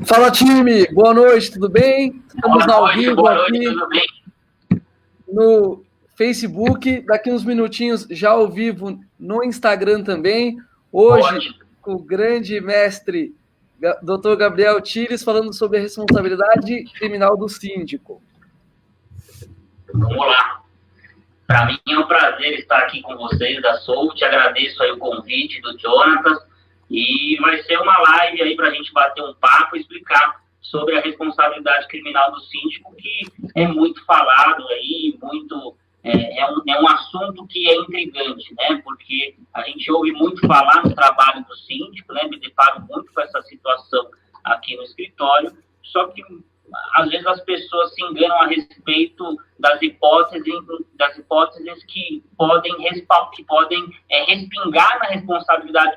Fala, time! Boa noite, tudo bem? Estamos ao vivo aqui no Facebook, daqui uns minutinhos já ao vivo no Instagram também. Hoje, com o grande mestre Dr. Gabriel Tires, falando sobre a responsabilidade criminal do síndico. Vamos lá. Para mim é um prazer estar aqui com vocês da Soult. Agradeço aí o convite do Jonatas. E vai ser uma live aí para a gente bater um papo e explicar sobre a responsabilidade criminal do síndico, que é muito falado aí, é um assunto que é intrigante, né? Porque a gente ouve muito falar no trabalho do síndico, né? Me deparo muito com essa situação aqui no escritório, só que às vezes as pessoas se enganam a respeito das hipóteses que podem respingar na responsabilidade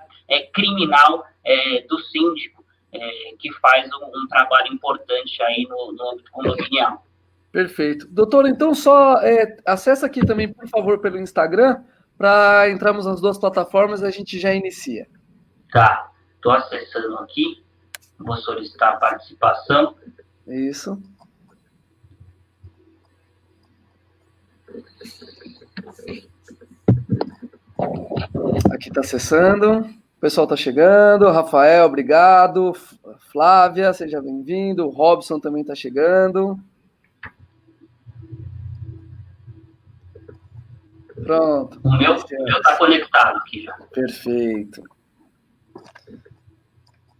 criminal do síndico, que faz um trabalho importante aí no âmbito condominial. Perfeito. Doutor, então só acessa aqui também, por favor, pelo Instagram, para entrarmos nas duas plataformas e a gente já inicia. Tá, estou acessando aqui, vou solicitar a participação. Isso. Aqui está acessando. O pessoal está chegando. Rafael, obrigado. Flávia, seja bem-vindo. O Robson também está chegando. Pronto. O meu está conectado aqui já. Perfeito.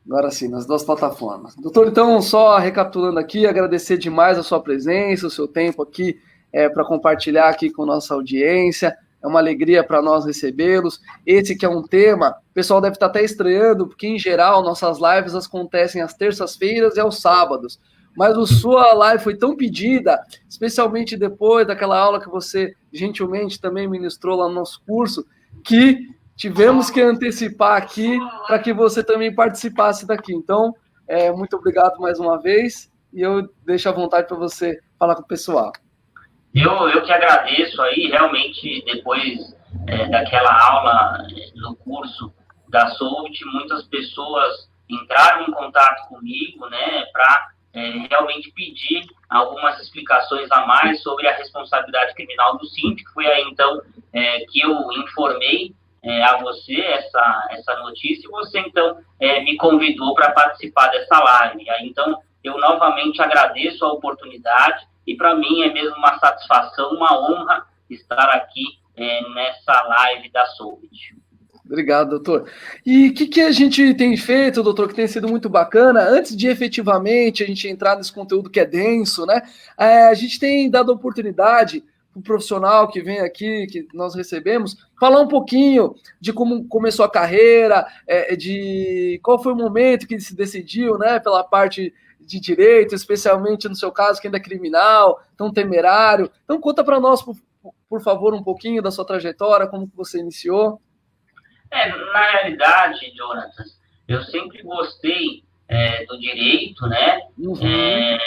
Agora sim, nas duas plataformas. Doutor, então, só recapitulando aqui, agradecer demais a sua presença, o seu tempo aqui para compartilhar aqui com a nossa audiência. É uma alegria para nós recebê-los. Esse que é um tema, o pessoal deve estar até estranhando, porque, em geral, nossas lives acontecem às terças-feiras e aos sábados. Mas a sua live foi tão pedida, especialmente depois daquela aula que você gentilmente também ministrou lá no nosso curso, que tivemos que antecipar aqui para que você também participasse daqui. Então, muito obrigado mais uma vez e eu deixo à vontade para você falar com o pessoal. Eu que agradeço aí, realmente, depois daquela aula do curso da Soult, muitas pessoas entraram em contato comigo, né, para realmente pedir algumas explicações a mais sobre a responsabilidade criminal do síndico. Foi aí, então, que eu informei a você essa notícia, e você, então, me convidou para participar dessa live. Aí, então, eu novamente agradeço a oportunidade, e para mim é mesmo uma satisfação, uma honra estar aqui nessa live da Soult. Obrigado, doutor. E o que a gente tem feito, doutor, que tem sido muito bacana, antes de efetivamente a gente entrar nesse conteúdo que é denso, né? A gente tem dado oportunidade para o profissional que vem aqui, que nós recebemos, falar um pouquinho de como começou a carreira, de qual foi o momento que ele se decidiu, né, pela parte de direito, especialmente no seu caso, que ainda é criminal, tão temerário. Então, conta para nós, por favor, um pouquinho da sua trajetória, como que você iniciou. Na realidade, Jonatas, eu sempre gostei do direito, né? Uhum.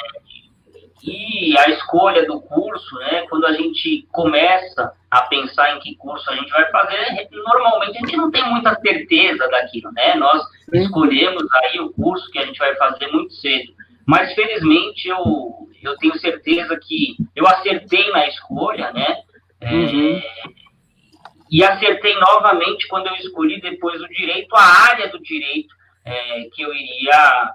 E a escolha do curso, né? Quando a gente começa a pensar em que curso a gente vai fazer, normalmente a gente não tem muita certeza daquilo, né? Nós escolhemos aí o curso que a gente vai fazer muito cedo. Mas, felizmente, eu tenho certeza que eu acertei na escolha, né? E acertei novamente quando eu escolhi depois o direito, a área do direito que eu iria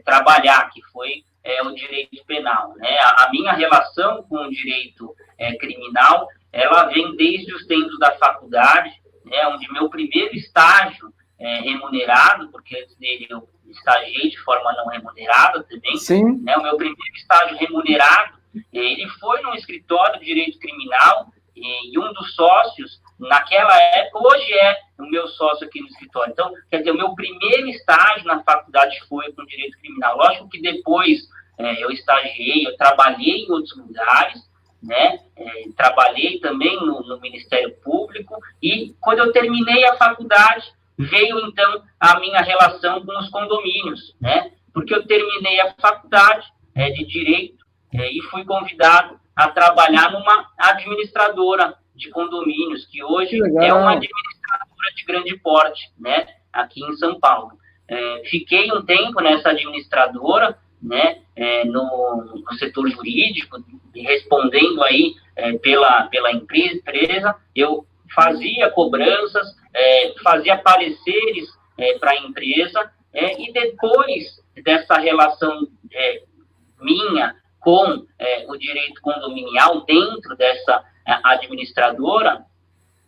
trabalhar, que foi o direito penal, né? A minha relação com o direito criminal, ela vem desde os tempos da faculdade, né, onde meu primeiro estágio remunerado, porque antes dele eu estagiei de forma não remunerada também. Sim. Né, o meu primeiro estágio remunerado, ele foi num escritório de direito criminal, e um dos sócios, naquela época, hoje é o meu sócio aqui no escritório. Então, quer dizer, o meu primeiro estágio na faculdade foi com direito criminal. Lógico que depois eu estagiei, eu trabalhei em outros lugares, né? Trabalhei também no Ministério Público, e quando eu terminei a faculdade, veio, então, a minha relação com os condomínios, né? Porque eu terminei a faculdade de Direito e fui convidado a trabalhar numa administradora de condomínios, que hoje é uma administradora de grande porte, né, aqui em São Paulo. Fiquei um tempo nessa administradora, né, no setor jurídico, respondendo aí pela empresa. Eu fazia cobranças, fazia pareceres para a empresa, e depois dessa relação minha com o direito condominial dentro dessa administradora,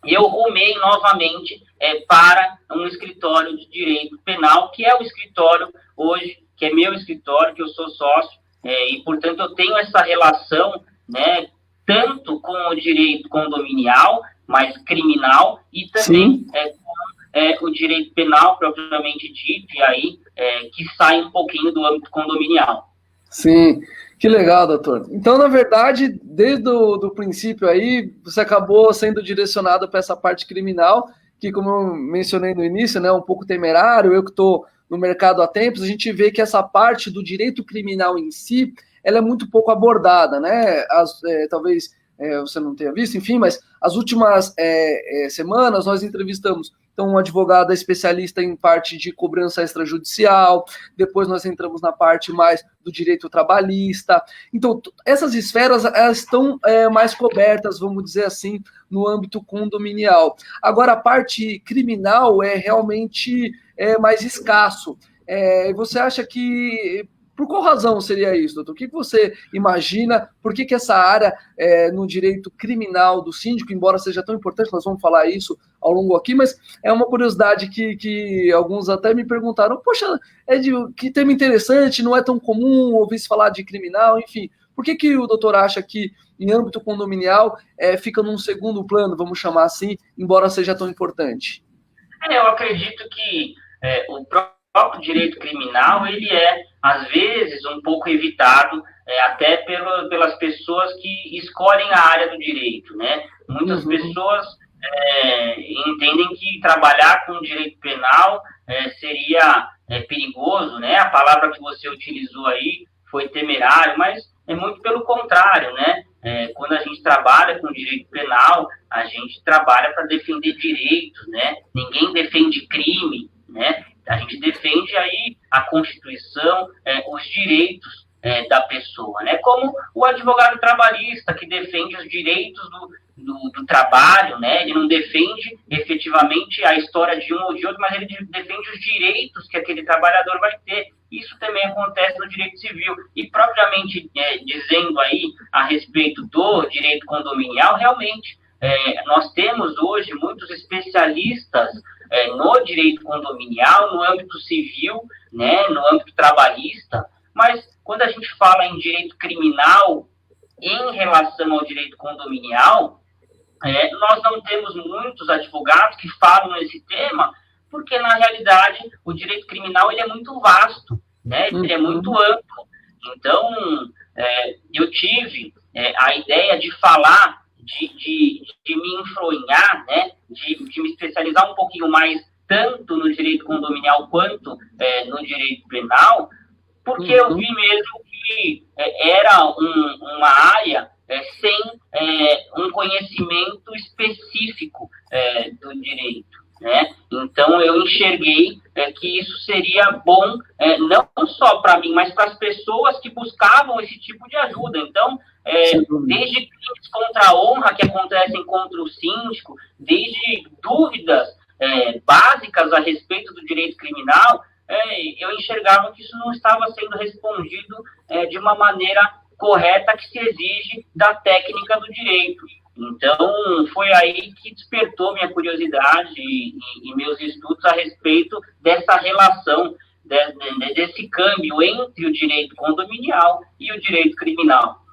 eu rumei novamente para um escritório de direito penal, que é o escritório hoje, que é meu escritório, que eu sou sócio, e, portanto, eu tenho essa relação, né, tanto com o direito condominial, mas criminal, e também com o direito penal, propriamente dito, e aí que sai um pouquinho do âmbito condominial. Sim, que legal, doutor. Então, na verdade, desde o princípio aí, você acabou sendo direcionado para essa parte criminal, que, como eu mencionei no início, né, é um pouco temerário. Eu que estou no mercado há tempos, a gente vê que essa parte do direito criminal em si, ela é muito pouco abordada, né? Talvez você não tenha visto, enfim, mas as últimas semanas nós entrevistamos então um advogado especialista em parte de cobrança extrajudicial, depois nós entramos na parte mais do direito trabalhista. Então, essas esferas elas estão mais cobertas, vamos dizer assim, no âmbito condominial. Agora, a parte criminal é realmente mais escasso. Você acha que... Por qual razão seria isso, doutor? O que você imagina? Por que essa área no direito criminal do síndico, embora seja tão importante, nós vamos falar isso ao longo aqui, mas é uma curiosidade que alguns até me perguntaram, poxa, que tema interessante, não é tão comum ouvir se falar de criminal, enfim. Por que o doutor acha que em âmbito condominial fica num segundo plano, vamos chamar assim, embora seja tão importante? Eu acredito que o próprio direito criminal, ele às vezes, um pouco evitado, até pelas pessoas que escolhem a área do direito, né? Muitas pessoas entendem que trabalhar com direito penal seria perigoso, né? A palavra que você utilizou aí foi temerário, mas é muito pelo contrário, né? Quando a gente trabalha com direito penal, a gente trabalha para defender direitos, né? Ninguém defende crime, né? A gente defende aí a Constituição, os direitos da pessoa, né? Como o advogado trabalhista que defende os direitos do trabalho, né? Ele não defende efetivamente a história de um ou de outro, mas ele defende os direitos que aquele trabalhador vai ter. Isso também acontece no direito civil. E propriamente dizendo aí a respeito do direito condominial, realmente nós temos hoje muitos especialistas no direito condominial, no âmbito civil, né, no âmbito trabalhista, mas quando a gente fala em direito criminal em relação ao direito condominial, nós não temos muitos advogados que falam nesse tema, porque na realidade o direito criminal ele é muito vasto, né, ele é muito amplo. Então, eu tive a ideia de falar de me enfronhar, né, de me especializar um pouquinho mais, tanto no direito condominial quanto no direito penal, porque eu vi mesmo que era uma área sem um conhecimento específico do direito, né? Então, eu enxerguei que isso seria bom, não só para mim, mas para as pessoas que buscavam esse tipo de ajuda. Então, desde crimes contra a honra que acontecem contra o síndico, desde dúvidas básicas a respeito do direito criminal, eu enxergava que isso não estava sendo respondido de uma maneira correta que se exige da técnica do direito. Então, foi aí que despertou minha curiosidade e meus estudos a respeito dessa relação, desse câmbio entre o direito condominial e o direito criminal.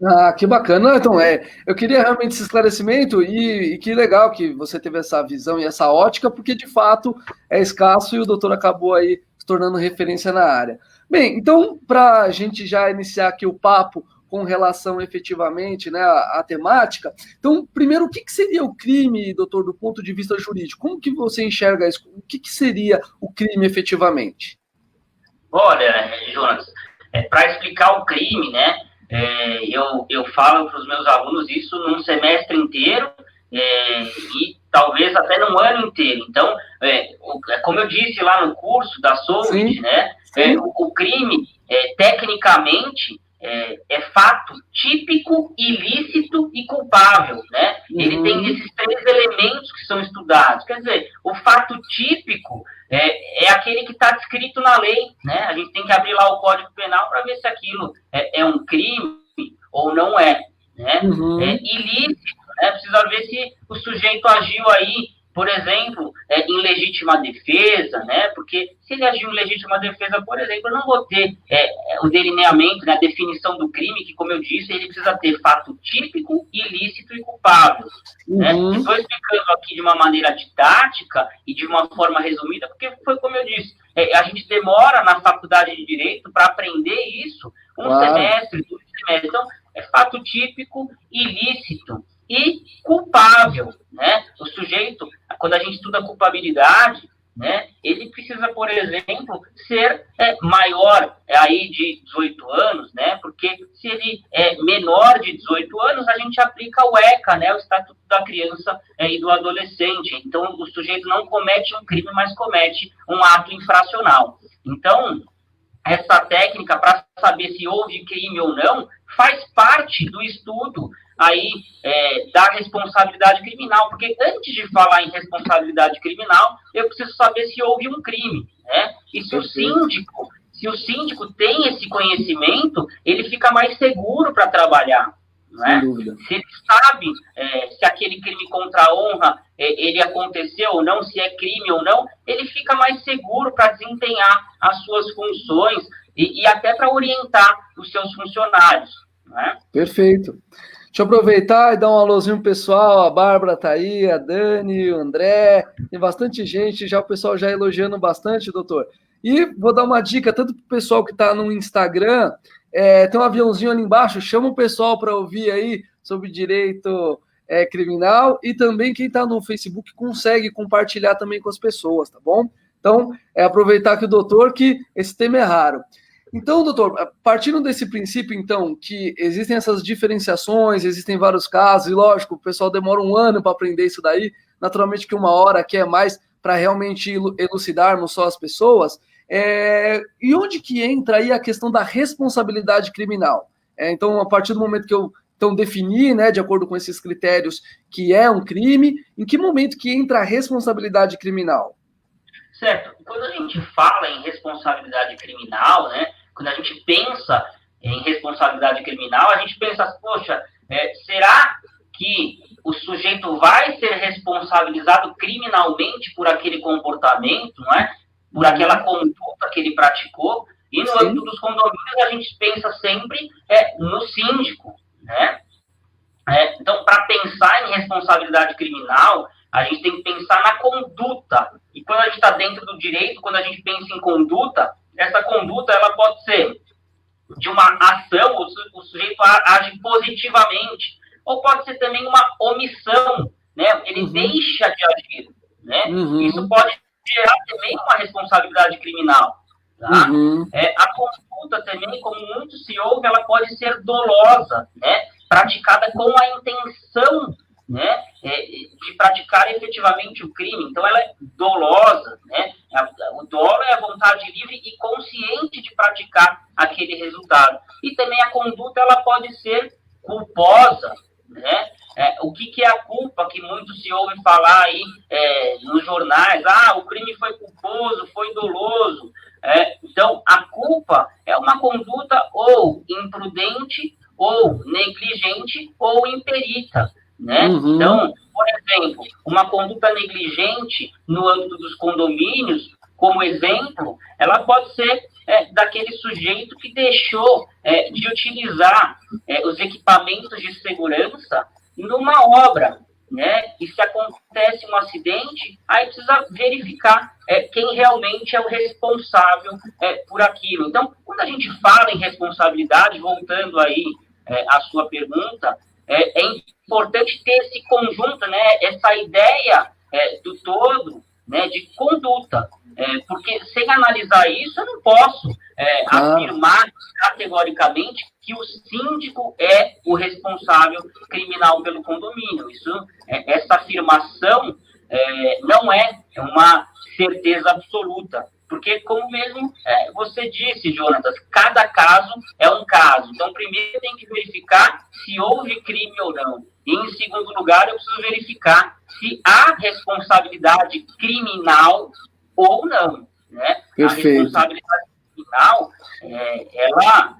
Ah, que bacana. Então, eu queria realmente esse esclarecimento e que legal que você teve essa visão e essa ótica, porque de fato é escasso e o doutor acabou aí se tornando referência na área. Bem, então, para a gente já iniciar aqui o papo com relação efetivamente, né, à temática, então, primeiro, o que seria o crime, doutor, do ponto de vista jurídico? Como que você enxerga isso? O que seria o crime efetivamente? Olha, Jonas, para explicar o crime, né, eu falo para os meus alunos isso num semestre inteiro, e talvez até num ano inteiro. Então, como eu disse lá no curso da Solvit, né, o crime, tecnicamente, é fato típico, ilícito e culpável, né? Ele tem esses 3 elementos que são estudados. Quer dizer, o fato típico é aquele que está descrito na lei, né? A gente tem que abrir lá o Código Penal para ver se aquilo é um crime ou não é, né? É ilícito, né? Precisa ver se o sujeito agiu aí, por exemplo, em legítima defesa, né? Porque se ele agiu em legítima defesa, por exemplo, eu não vou ter o delineamento, né, a definição do crime, que, como eu disse, ele precisa ter fato típico, ilícito e culpável. Né? Estou explicando aqui de uma maneira didática e de uma forma resumida, porque foi como eu disse, a gente demora na faculdade de Direito para aprender isso, semestre, 2 semestres. Então, é fato típico, ilícito e culpável, né? O sujeito, quando a gente estuda culpabilidade, né, ele precisa, por exemplo, ser maior aí de 18 anos, né? Porque se ele é menor de 18 anos, a gente aplica o ECA, né, o Estatuto da Criança e do Adolescente. Então, o sujeito não comete um crime, mas comete um ato infracional. Então, essa técnica para saber se houve crime ou não faz parte do estudo aí da responsabilidade criminal, porque antes de falar em responsabilidade criminal, eu preciso saber se houve um crime, né? E se o síndico tem esse conhecimento, ele fica mais seguro para trabalhar, né? Se ele sabe se aquele crime contra a honra ele aconteceu ou não, se é crime ou não, ele fica mais seguro para desempenhar as suas funções e até para orientar os seus funcionários, né? Perfeito. Deixa eu aproveitar e dar um alôzinho pro pessoal. A Bárbara tá aí, a Dani, o André, tem bastante gente, já o pessoal já elogiando bastante, doutor. E vou dar uma dica, tanto pro pessoal que tá no Instagram, tem um aviãozinho ali embaixo, chama o pessoal para ouvir aí sobre direito criminal, e também quem tá no Facebook consegue compartilhar também com as pessoas, tá bom? Então, aproveitar que o doutor, que esse tema é raro. Então, doutor, partindo desse princípio, então, que existem essas diferenciações, existem vários casos, e lógico, o pessoal demora um ano para aprender isso daí, naturalmente que 1 hora aqui é mais para realmente elucidarmos só as pessoas, e onde que entra aí a questão da responsabilidade criminal? Então, a partir do momento que eu definir, né, de acordo com esses critérios, que é um crime, em que momento que entra a responsabilidade criminal? Certo. Quando a gente fala em responsabilidade criminal, né, quando a gente pensa em responsabilidade criminal, a gente pensa, poxa, será que o sujeito vai ser responsabilizado criminalmente por aquele comportamento, não é? Por aquela conduta que ele praticou? E no âmbito dos condomínios, a gente pensa sempre no síndico, né? Então, para pensar em responsabilidade criminal, a gente tem que pensar na conduta. E quando a gente está dentro do direito, quando a gente pensa em conduta, essa conduta ela pode ser de uma ação, o sujeito age positivamente, ou pode ser também uma omissão, né? Ele deixa de agir, né? Isso pode gerar também uma responsabilidade criminal. Tá? A conduta também, como muito se ouve, ela pode ser dolosa, né? Praticada com a intenção, né, de praticar efetivamente o crime. Então, ela é dolosa, né? O dolo é a vontade livre e consciente de praticar aquele resultado. E também a conduta, ela pode ser culposa, né? O que é a culpa, que muito se ouve falar aí nos jornais? O crime foi culposo, foi doloso. Então, a culpa é uma conduta ou imprudente, ou negligente, ou imperita, né? Então, por exemplo, uma conduta negligente no âmbito dos condomínios, como exemplo, ela pode ser daquele sujeito que deixou de utilizar os equipamentos de segurança numa obra, né? E se acontece um acidente, aí precisa verificar quem realmente é o responsável por aquilo. Então, quando a gente fala em responsabilidade, voltando aí à sua pergunta, é importante ter esse conjunto, né? Essa ideia do todo, né? De conduta. Porque sem analisar isso, eu não posso afirmar categoricamente que o síndico é o responsável criminal pelo condomínio. Essa afirmação não é uma certeza absoluta, porque, como mesmo você disse, Jonatas, cada caso é um caso. Então, primeiro tem que verificar se houve crime ou não. E, em segundo lugar, eu preciso verificar se há responsabilidade criminal ou não. Né? A responsabilidade criminal, ela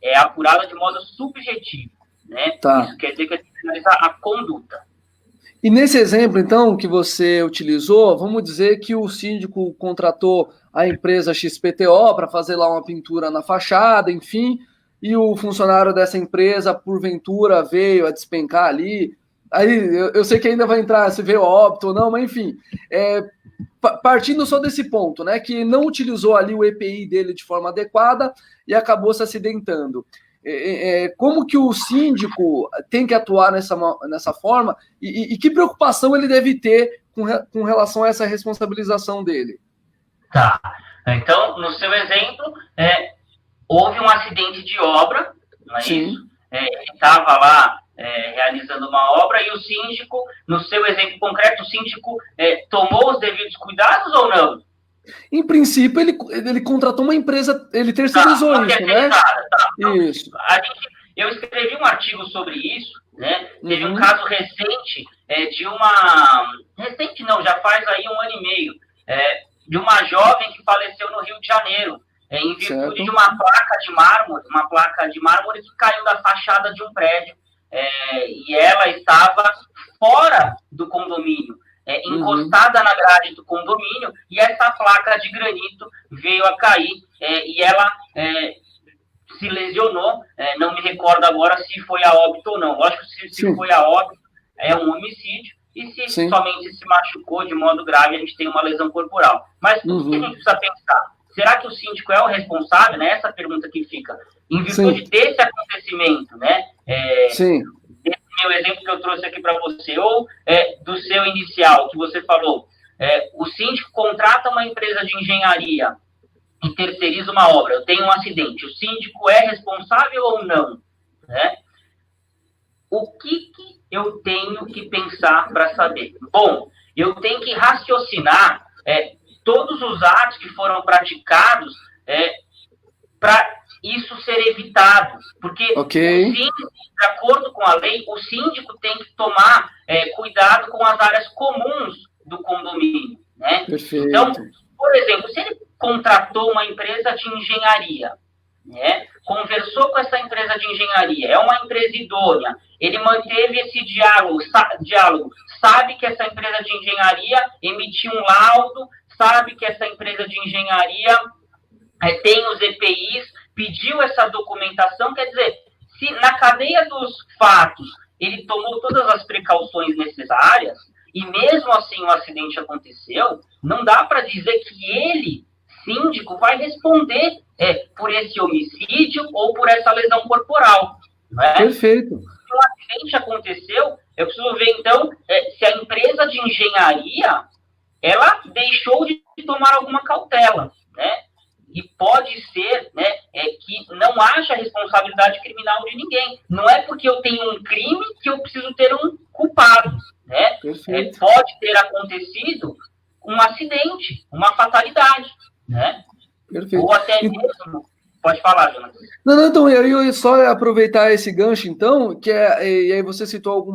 é apurada de modo subjetivo. Né? Tá. Isso quer dizer que a gente analisa a conduta. E nesse exemplo, então, que você utilizou, vamos dizer que o síndico contratou a empresa XPTO para fazer lá uma pintura na fachada, enfim, e o funcionário dessa empresa, porventura, veio a despencar ali. Aí, eu sei que ainda vai entrar se veio a óbito ou não, mas enfim, partindo só desse ponto, né, que não utilizou ali o EPI dele de forma adequada e acabou se acidentando. Como que o síndico tem que atuar nessa forma e que preocupação ele deve ter com relação a essa responsabilização dele? Tá. Então, no seu exemplo, houve um acidente de obra, não é Sim. isso? Ele estava lá realizando uma obra e o síndico, no seu exemplo concreto, o síndico tomou os devidos cuidados ou não? Em princípio, ele contratou uma empresa, ele terceirizou isso, né? Tá. Então, isso. Eu escrevi um artigo sobre isso, né? Teve um caso recente de uma... Recente não, já faz aí 1 ano e meio, de uma jovem que faleceu no Rio de Janeiro, em virtude de uma placa de mármore que caiu da fachada de um prédio, e ela estava fora do condomínio, encostada na grade do condomínio, e essa placa de granito veio a cair, e ela se lesionou, não me recordo agora se foi a óbito ou não. Lógico que se foi a óbito, é um homicídio, e se somente se machucou de modo grave, a gente tem uma lesão corporal. Mas o que a gente precisa pensar? Será que o síndico é o responsável? Né? Essa pergunta que fica. Em virtude desse acontecimento, né? Desse meu exemplo que eu trouxe aqui para você, ou do seu inicial, que você falou, o síndico contrata uma empresa de engenharia e terceiriza uma obra. Eu tenho um acidente. O síndico é responsável ou não? Né? O que eu tenho que pensar para saber? Bom, eu tenho que raciocinar todos os atos que foram praticados para isso ser evitado. Porque o síndico, de acordo com a lei, o síndico tem que tomar cuidado com as áreas comuns do condomínio. Né? Perfeito. Então, por exemplo, se ele contratou uma empresa de engenharia, né, conversou com essa empresa de engenharia, é uma empresa idônea, ele manteve esse diálogo, sabe que essa empresa de engenharia emitiu um laudo, sabe que essa empresa de engenharia tem os EPIs, pediu essa documentação, quer dizer, se na cadeia dos fatos ele tomou todas as precauções necessárias, e mesmo assim o acidente aconteceu, não dá para dizer que ele, síndico, vai responder por esse homicídio ou por essa lesão corporal. Não é? Perfeito. Se o acidente aconteceu, eu preciso ver, então, se a empresa de engenharia ela deixou de tomar alguma cautela, né? E pode ser, né, que não haja responsabilidade criminal de ninguém. Não é porque eu tenho um crime que eu preciso ter um culpado. Né? Pode ter acontecido um acidente, uma fatalidade. Né? Perfeito. Ou até mesmo... Pode falar, Jonas. Não, então, eu ia só aproveitar esse gancho, então, e aí você citou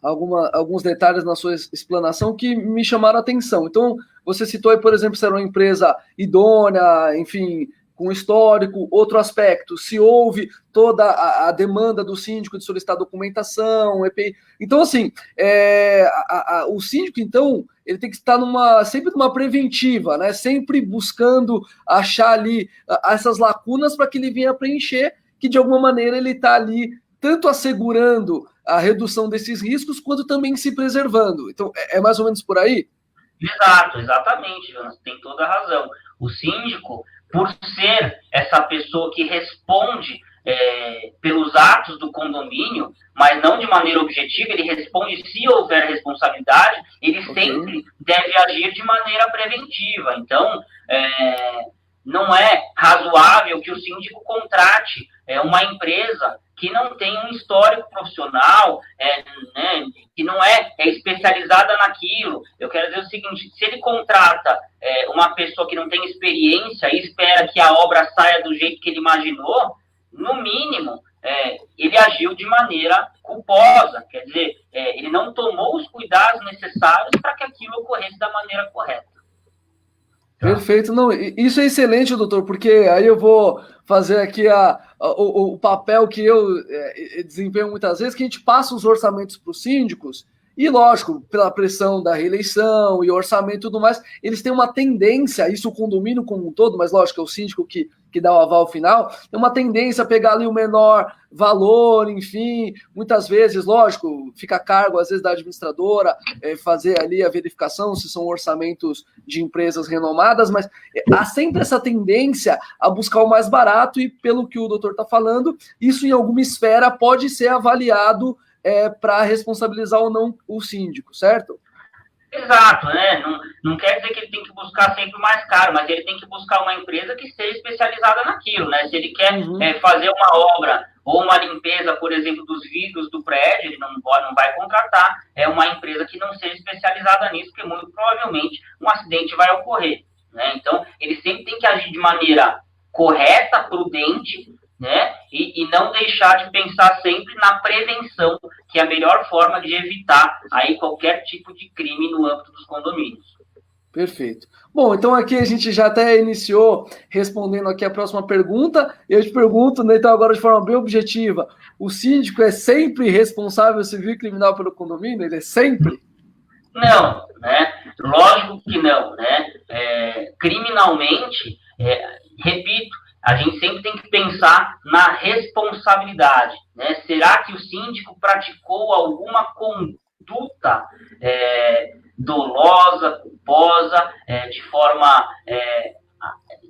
alguns detalhes na sua explanação que me chamaram a atenção. Então, você citou aí, por exemplo, se era uma empresa idônea, enfim, com histórico. Outro aspecto, se houve toda a demanda do síndico de solicitar documentação, EPI. Então, assim, o síndico, então, ele tem que estar sempre numa preventiva, né? Sempre buscando achar ali essas lacunas para que ele venha preencher, que de alguma maneira ele está ali tanto assegurando a redução desses riscos, quanto também se preservando. Então, é mais ou menos por aí? Exatamente, Jonas, tem toda a razão. O síndico, por ser essa pessoa que responde pelos atos do condomínio, mas não de maneira objetiva, ele responde se houver responsabilidade, ele sempre deve agir de maneira preventiva. Então, não é razoável que o síndico contrate uma empresa que não tem um histórico profissional, né, que não é especializada naquilo. Eu quero dizer o seguinte, se ele contrata uma pessoa que não tem experiência e espera que a obra saia do jeito que ele imaginou, no mínimo, ele agiu de maneira culposa, quer dizer, ele não tomou os cuidados necessários para que aquilo ocorresse da maneira correta. Perfeito, não, isso é excelente, doutor, porque aí eu vou fazer aqui o papel que eu desempenho muitas vezes, que a gente passa os orçamentos para os síndicos, e lógico, pela pressão da reeleição e orçamento e tudo mais, eles têm uma tendência, isso o condomínio como um todo, mas lógico, é o síndico que dá o aval final, tem uma tendência a pegar ali o menor valor, enfim, muitas vezes, lógico, fica a cargo, às vezes, da administradora, fazer ali a verificação se são orçamentos de empresas renomadas, mas há sempre essa tendência a buscar o mais barato e, pelo que o doutor está falando, isso em alguma esfera pode ser avaliado para responsabilizar ou não o síndico, certo? Exato, né? Não quer dizer que ele tem que buscar sempre o mais caro, mas ele tem que buscar uma empresa que esteja especializada naquilo, né? Se ele quer fazer uma obra ou uma limpeza, por exemplo, dos vidros do prédio, ele não vai contratar uma empresa que não seja especializada nisso, porque muito provavelmente um acidente vai ocorrer, né? Então, ele sempre tem que agir de maneira correta, prudente, né? E não deixar de pensar sempre na prevenção, que é a melhor forma de evitar aí qualquer tipo de crime no âmbito dos condomínios. Perfeito. Bom, então aqui a gente já até iniciou respondendo aqui a próxima pergunta. Eu te pergunto, né, então agora de forma bem objetiva, o síndico é sempre responsável civil e criminal pelo condomínio? Ele é sempre? Não, né? Lógico que não, né? Criminalmente, repito, a gente sempre tem que pensar na responsabilidade, né? Será que o síndico praticou alguma conduta dolosa, culposa, de forma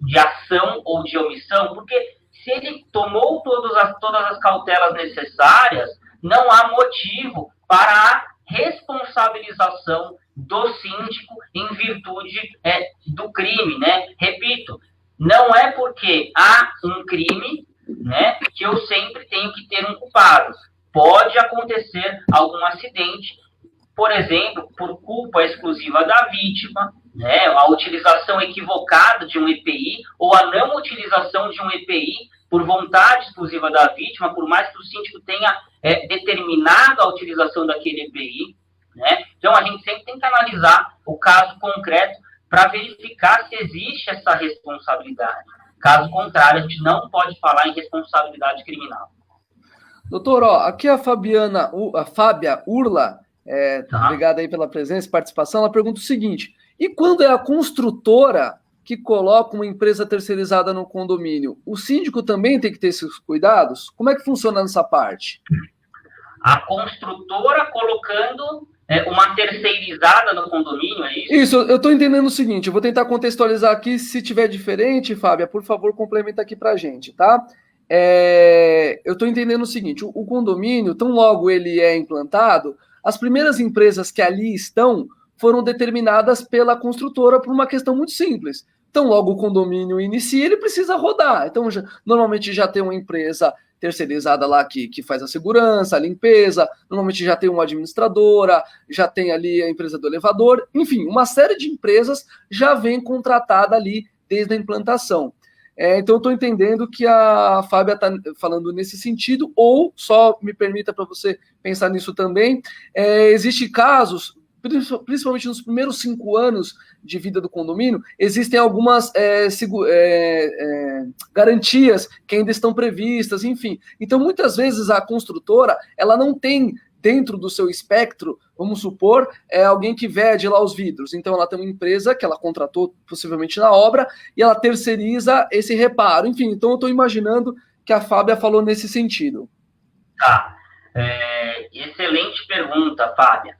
de ação ou de omissão? Porque se ele tomou todas as cautelas necessárias, não há motivo para a responsabilização do síndico em virtude do crime, né? Repito, não é porque há um crime, né, que eu sempre tenho que ter um culpado. Pode acontecer algum acidente, por exemplo, por culpa exclusiva da vítima, né, a utilização equivocada de um EPI ou a não utilização de um EPI por vontade exclusiva da vítima, por mais que o síndico tenha determinado a utilização daquele EPI, né? Então, a gente sempre tem que analisar o caso concreto para verificar se existe essa responsabilidade. Caso contrário, a gente não pode falar em responsabilidade criminal. Doutor, aqui a Fábia Urla, obrigado aí pela presença e participação, ela pergunta o seguinte, e quando é a construtora que coloca uma empresa terceirizada no condomínio, o síndico também tem que ter esses cuidados? Como é que funciona nessa parte? A construtora colocando uma terceirizada no condomínio, é isso? Isso, eu estou entendendo o seguinte, eu vou tentar contextualizar aqui, se tiver diferente, Fábia, por favor, complementa aqui para a gente, tá? Eu estou entendendo o seguinte, o condomínio, tão logo ele é implantado, as primeiras empresas que ali estão foram determinadas pela construtora por uma questão muito simples. Então, logo o condomínio inicia, ele precisa rodar. Então, normalmente já tem uma empresa terceirizada lá que faz a segurança, a limpeza, normalmente já tem uma administradora, já tem ali a empresa do elevador, enfim, uma série de empresas já vem contratada ali desde a implantação. Então, eu estou entendendo que a Fábia está falando nesse sentido, ou, só me permita para você pensar nisso também, existem casos, principalmente nos primeiros 5 anos de vida do condomínio, existem algumas garantias que ainda estão previstas, enfim. Então, muitas vezes, a construtora, ela não tem dentro do seu espectro, vamos supor, alguém que vede lá os vidros. Então, ela tem uma empresa que ela contratou possivelmente na obra e ela terceiriza esse reparo. Enfim, então eu estou imaginando que a Fábia falou nesse sentido. Tá. Excelente pergunta, Fábia.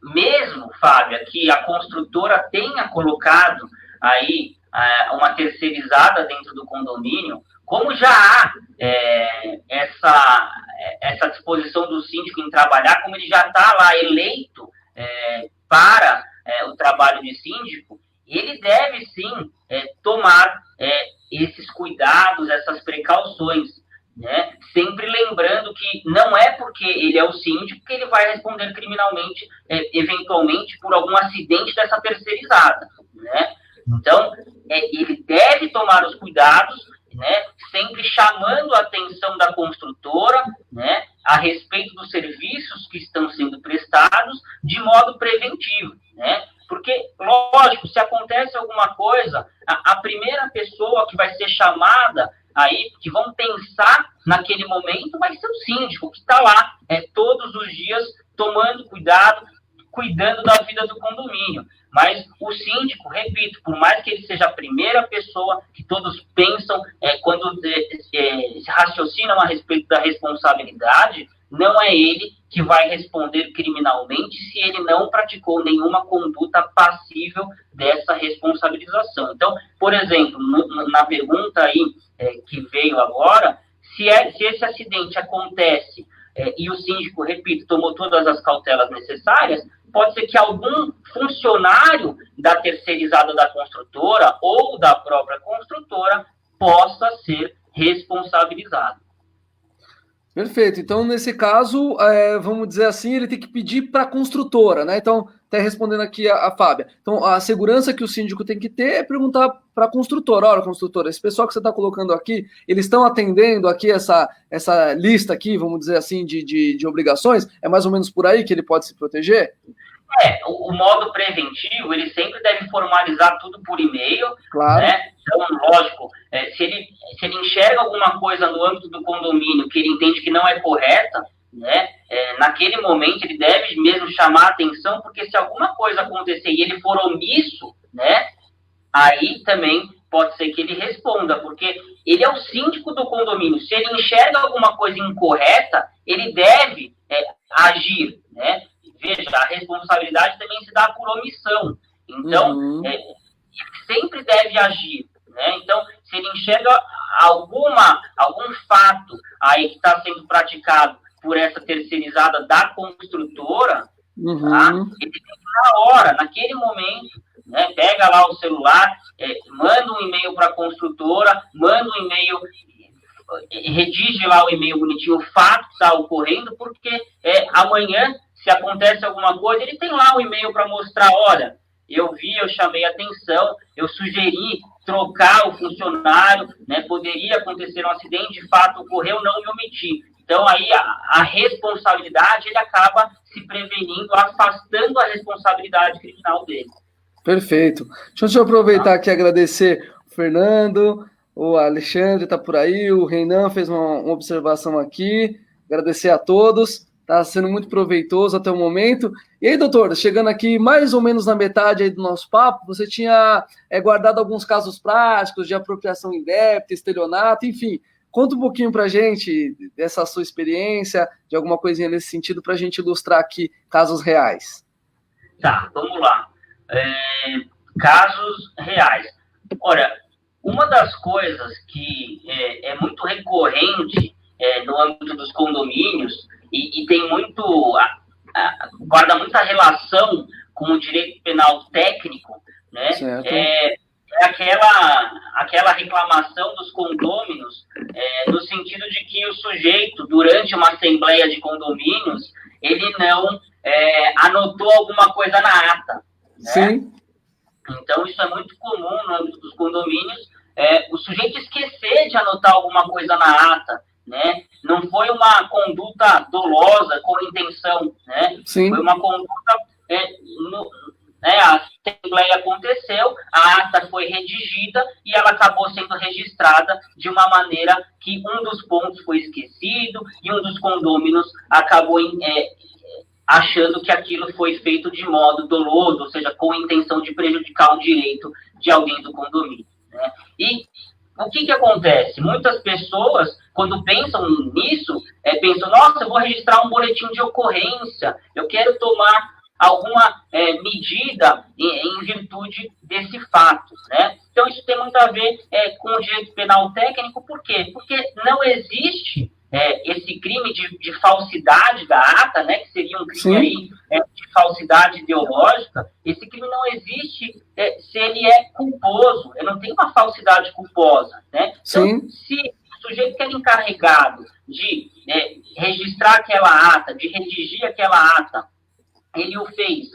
Mesmo, Fábia, que a construtora tenha colocado aí uma terceirizada dentro do condomínio, como já há essa disposição do síndico em trabalhar, como ele já está lá eleito para o trabalho de síndico, ele deve sim tomar esses cuidados, essas precauções, né? Sempre lembrando que não é porque ele é o síndico que ele vai responder criminalmente, eventualmente, por algum acidente dessa terceirizada, né? Então, ele deve tomar os cuidados, né? Sempre chamando a atenção da construtora, né? A respeito dos serviços que estão sendo prestados de modo preventivo, né? Porque, lógico, se acontece alguma coisa, a primeira pessoa que vai ser chamada aí, que vão pensar naquele momento, vai ser o síndico, que está lá todos os dias tomando cuidado, cuidando da vida do condomínio. Mas o síndico, repito, por mais que ele seja a primeira pessoa que todos pensam quando se raciocinam a respeito da responsabilidade, não é ele que vai responder criminalmente se ele não praticou nenhuma conduta passível dessa responsabilização. Então, por exemplo, na pergunta aí que veio agora, se esse acidente acontece e o síndico, repito, tomou todas as cautelas necessárias, pode ser que algum funcionário da terceirizada da construtora ou da própria construtora possa ser responsabilizado. Perfeito. Então, nesse caso, vamos dizer assim, ele tem que pedir para a construtora, né? Então, até respondendo aqui a Fábia. Então, a segurança que o síndico tem que ter é perguntar para a construtora. Olha, construtora, esse pessoal que você está colocando aqui, eles estão atendendo aqui essa lista aqui, vamos dizer assim, de obrigações? É mais ou menos por aí que ele pode se proteger? O modo preventivo, ele sempre deve formalizar tudo por e-mail, claro, né? Então, lógico, se ele enxerga alguma coisa no âmbito do condomínio que ele entende que não é correta, né? Naquele momento ele deve mesmo chamar a atenção, porque se alguma coisa acontecer e ele for omisso, né? Aí também pode ser que ele responda, porque ele é o síndico do condomínio. Se ele enxerga alguma coisa incorreta, ele deve agir, né? Veja, a responsabilidade também se dá por omissão. Então, ele sempre deve agir, né? Então, se ele enxerga algum fato aí que está sendo praticado por essa terceirizada da construtora, tá? Ele tem que, na hora, naquele momento, né, pega lá o celular, manda um e-mail para a construtora, manda um e-mail, redige lá o e-mail bonitinho, o fato que está ocorrendo, porque amanhã, se acontece alguma coisa, ele tem lá um e-mail para mostrar, olha, eu vi, eu chamei atenção, eu sugeri trocar o funcionário, né, poderia acontecer um acidente, de fato ocorreu, não me omiti. Então, aí, a responsabilidade, ele acaba se prevenindo, afastando a responsabilidade criminal dele. Perfeito. Deixa eu aproveitar aqui e agradecer o Fernando, o Alexandre está por aí, o Reinan fez uma observação aqui, agradecer a todos. Está sendo muito proveitoso até o momento. E aí, doutor, chegando aqui mais ou menos na metade aí do nosso papo, você tinha guardado alguns casos práticos de apropriação indébita, estelionato, enfim. Conta um pouquinho para a gente dessa sua experiência, de alguma coisinha nesse sentido, para a gente ilustrar aqui casos reais. Tá, vamos lá. Casos reais. Olha, uma das coisas que é muito recorrente no âmbito dos condomínios, e tem guarda muita relação com o direito penal técnico, né? Aquela reclamação dos condôminos, no sentido de que o sujeito, durante uma assembleia de condomínios, ele não anotou alguma coisa na ata, né? Sim. Então, isso é muito comum no âmbito dos condomínios, o sujeito esquecer de anotar alguma coisa na ata, né? Não foi uma conduta dolosa, com intenção, né? Sim. Foi uma conduta, a assembleia aconteceu, a ata foi redigida e ela acabou sendo registrada de uma maneira que um dos pontos foi esquecido e um dos condôminos acabou achando que aquilo foi feito de modo doloso, ou seja, com a intenção de prejudicar o direito de alguém do condomínio, né? E o que acontece? Muitas pessoas, quando pensam nisso, pensam, nossa, eu vou registrar um boletim de ocorrência, eu quero tomar alguma medida em virtude desse fato, né? Então, isso tem muito a ver com o direito penal técnico, por quê? Porque não existe esse crime de falsidade da ata, né, que seria um crime aí, de falsidade ideológica, esse crime não existe se ele é culposo, ele não tem uma falsidade culposa, né? Então, se o sujeito que é encarregado de registrar aquela ata, de redigir aquela ata, ele o fez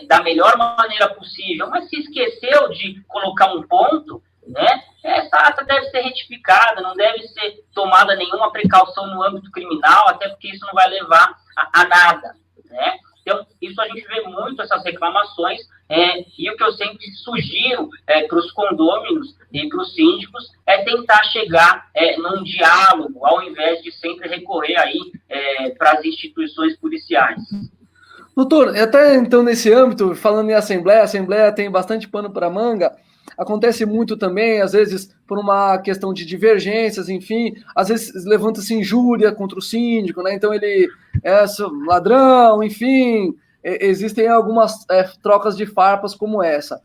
da melhor maneira possível, mas se esqueceu de colocar um ponto, né, essa ata deve ser retificada, não deve ser tomada nenhuma precaução no âmbito criminal, até porque isso não vai levar a nada, né? Então, isso a gente vê muito, essas reclamações, e o que eu sempre sugiro para os condôminos e para os síndicos é tentar chegar num diálogo, ao invés de sempre recorrer aí para as instituições policiais. Doutor, até então nesse âmbito, falando em Assembleia, a Assembleia tem bastante pano para manga, acontece muito também, às vezes, por uma questão de divergências, enfim, às vezes levanta-se injúria contra o síndico, né? Então ele é ladrão, enfim, existem algumas trocas de farpas como essa.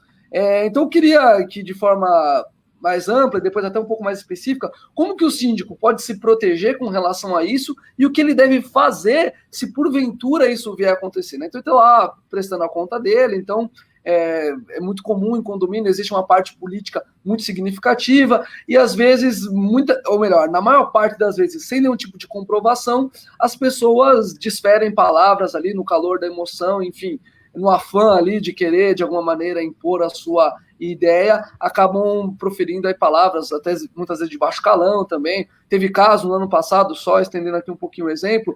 Então eu queria que, de forma mais ampla, e depois até um pouco mais específica, como que o síndico pode se proteger com relação a isso e o que ele deve fazer se porventura isso vier a acontecer, né? Então ele está lá prestando a conta dele, então é muito comum em condomínio, existe uma parte política muito significativa e às vezes, ou melhor, na maior parte das vezes, sem nenhum tipo de comprovação, as pessoas desferem palavras ali no calor da emoção, enfim, no afã ali de querer, de alguma maneira, impor a sua ideia, acabam proferindo aí palavras, até muitas vezes de baixo calão também. Teve caso no ano passado, só estendendo aqui um pouquinho o exemplo,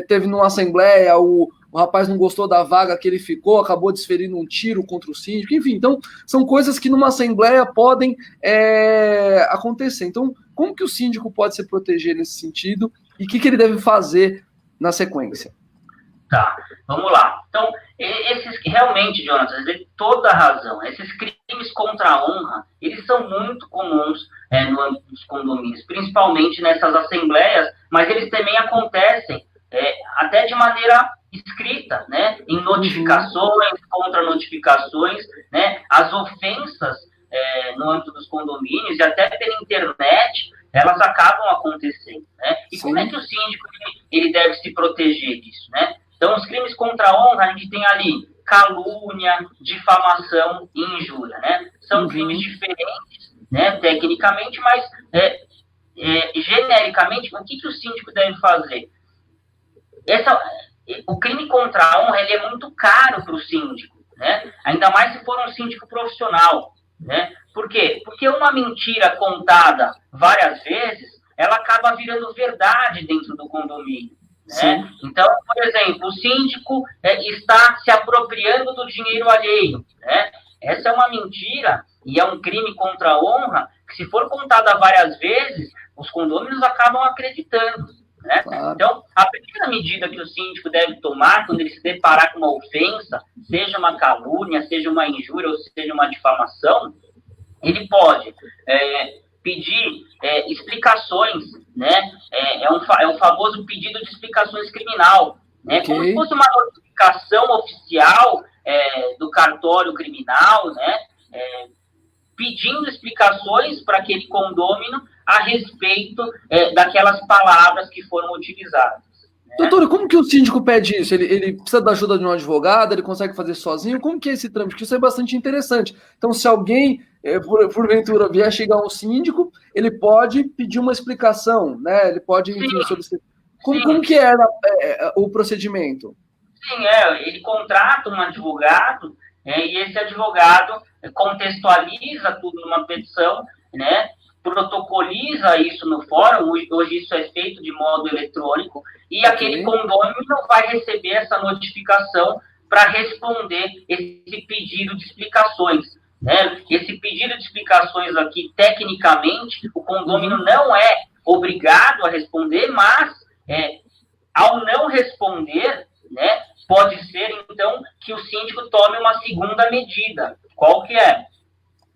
teve numa assembleia, o rapaz não gostou da vaga que ele ficou, acabou desferindo um tiro contra o síndico, enfim, então são coisas que numa assembleia podem acontecer. Então, como que o síndico pode se proteger nesse sentido e o que ele deve fazer na sequência? Tá, vamos lá. Então, esses realmente, Jonathan, você tem toda a razão. Esses crimes contra a honra, eles são muito comuns no âmbito dos condomínios, principalmente nessas assembleias, mas eles também acontecem até de maneira escrita, né? Em notificações, contra-notificações, né? As ofensas no âmbito dos condomínios e até pela internet, elas acabam acontecendo, né? E como é que o síndico ele deve se proteger disso, né? Então, os crimes contra a honra, a gente tem ali calúnia, difamação e injúria, né? São crimes diferentes, né, tecnicamente, mas genericamente, o que o síndico deve fazer? O crime contra a honra ele é muito caro para o síndico, né? Ainda mais se for um síndico profissional, né? Por quê? Porque uma mentira contada várias vezes, ela acaba virando verdade dentro do condomínio. Né? Então, por exemplo, o síndico está se apropriando do dinheiro alheio. Né? Essa é uma mentira e é um crime contra a honra que, se for contada várias vezes, os condôminos acabam acreditando. Né? Claro. Então, a primeira medida que o síndico deve tomar quando ele se deparar com uma ofensa, seja uma calúnia, seja uma injúria ou seja uma difamação, ele pode pedir explicações, né? É um famoso pedido de explicações criminal, né? Okay. Como se fosse uma notificação oficial do cartório criminal, né? Pedindo explicações para aquele condômino a respeito daquelas palavras que foram utilizadas. Doutor, como que o síndico pede isso? Ele precisa da ajuda de um advogado? Ele consegue fazer sozinho? Como que é esse trâmite? Porque isso é bastante interessante. Então, se alguém, porventura, vier chegar um síndico, ele pode pedir uma explicação, né? Ele pode, enfim, solicitar. Como que é o procedimento? Sim, ele contrata um advogado, e esse advogado contextualiza tudo numa petição, né? Protocoliza isso no fórum, hoje isso é feito de modo eletrônico, e aquele condômino vai receber essa notificação para responder esse pedido de explicações. Né? Esse pedido de explicações aqui, tecnicamente, o condômino não é obrigado a responder, mas, ao não responder, né, pode ser, então, que o síndico tome uma segunda medida. Qual que é?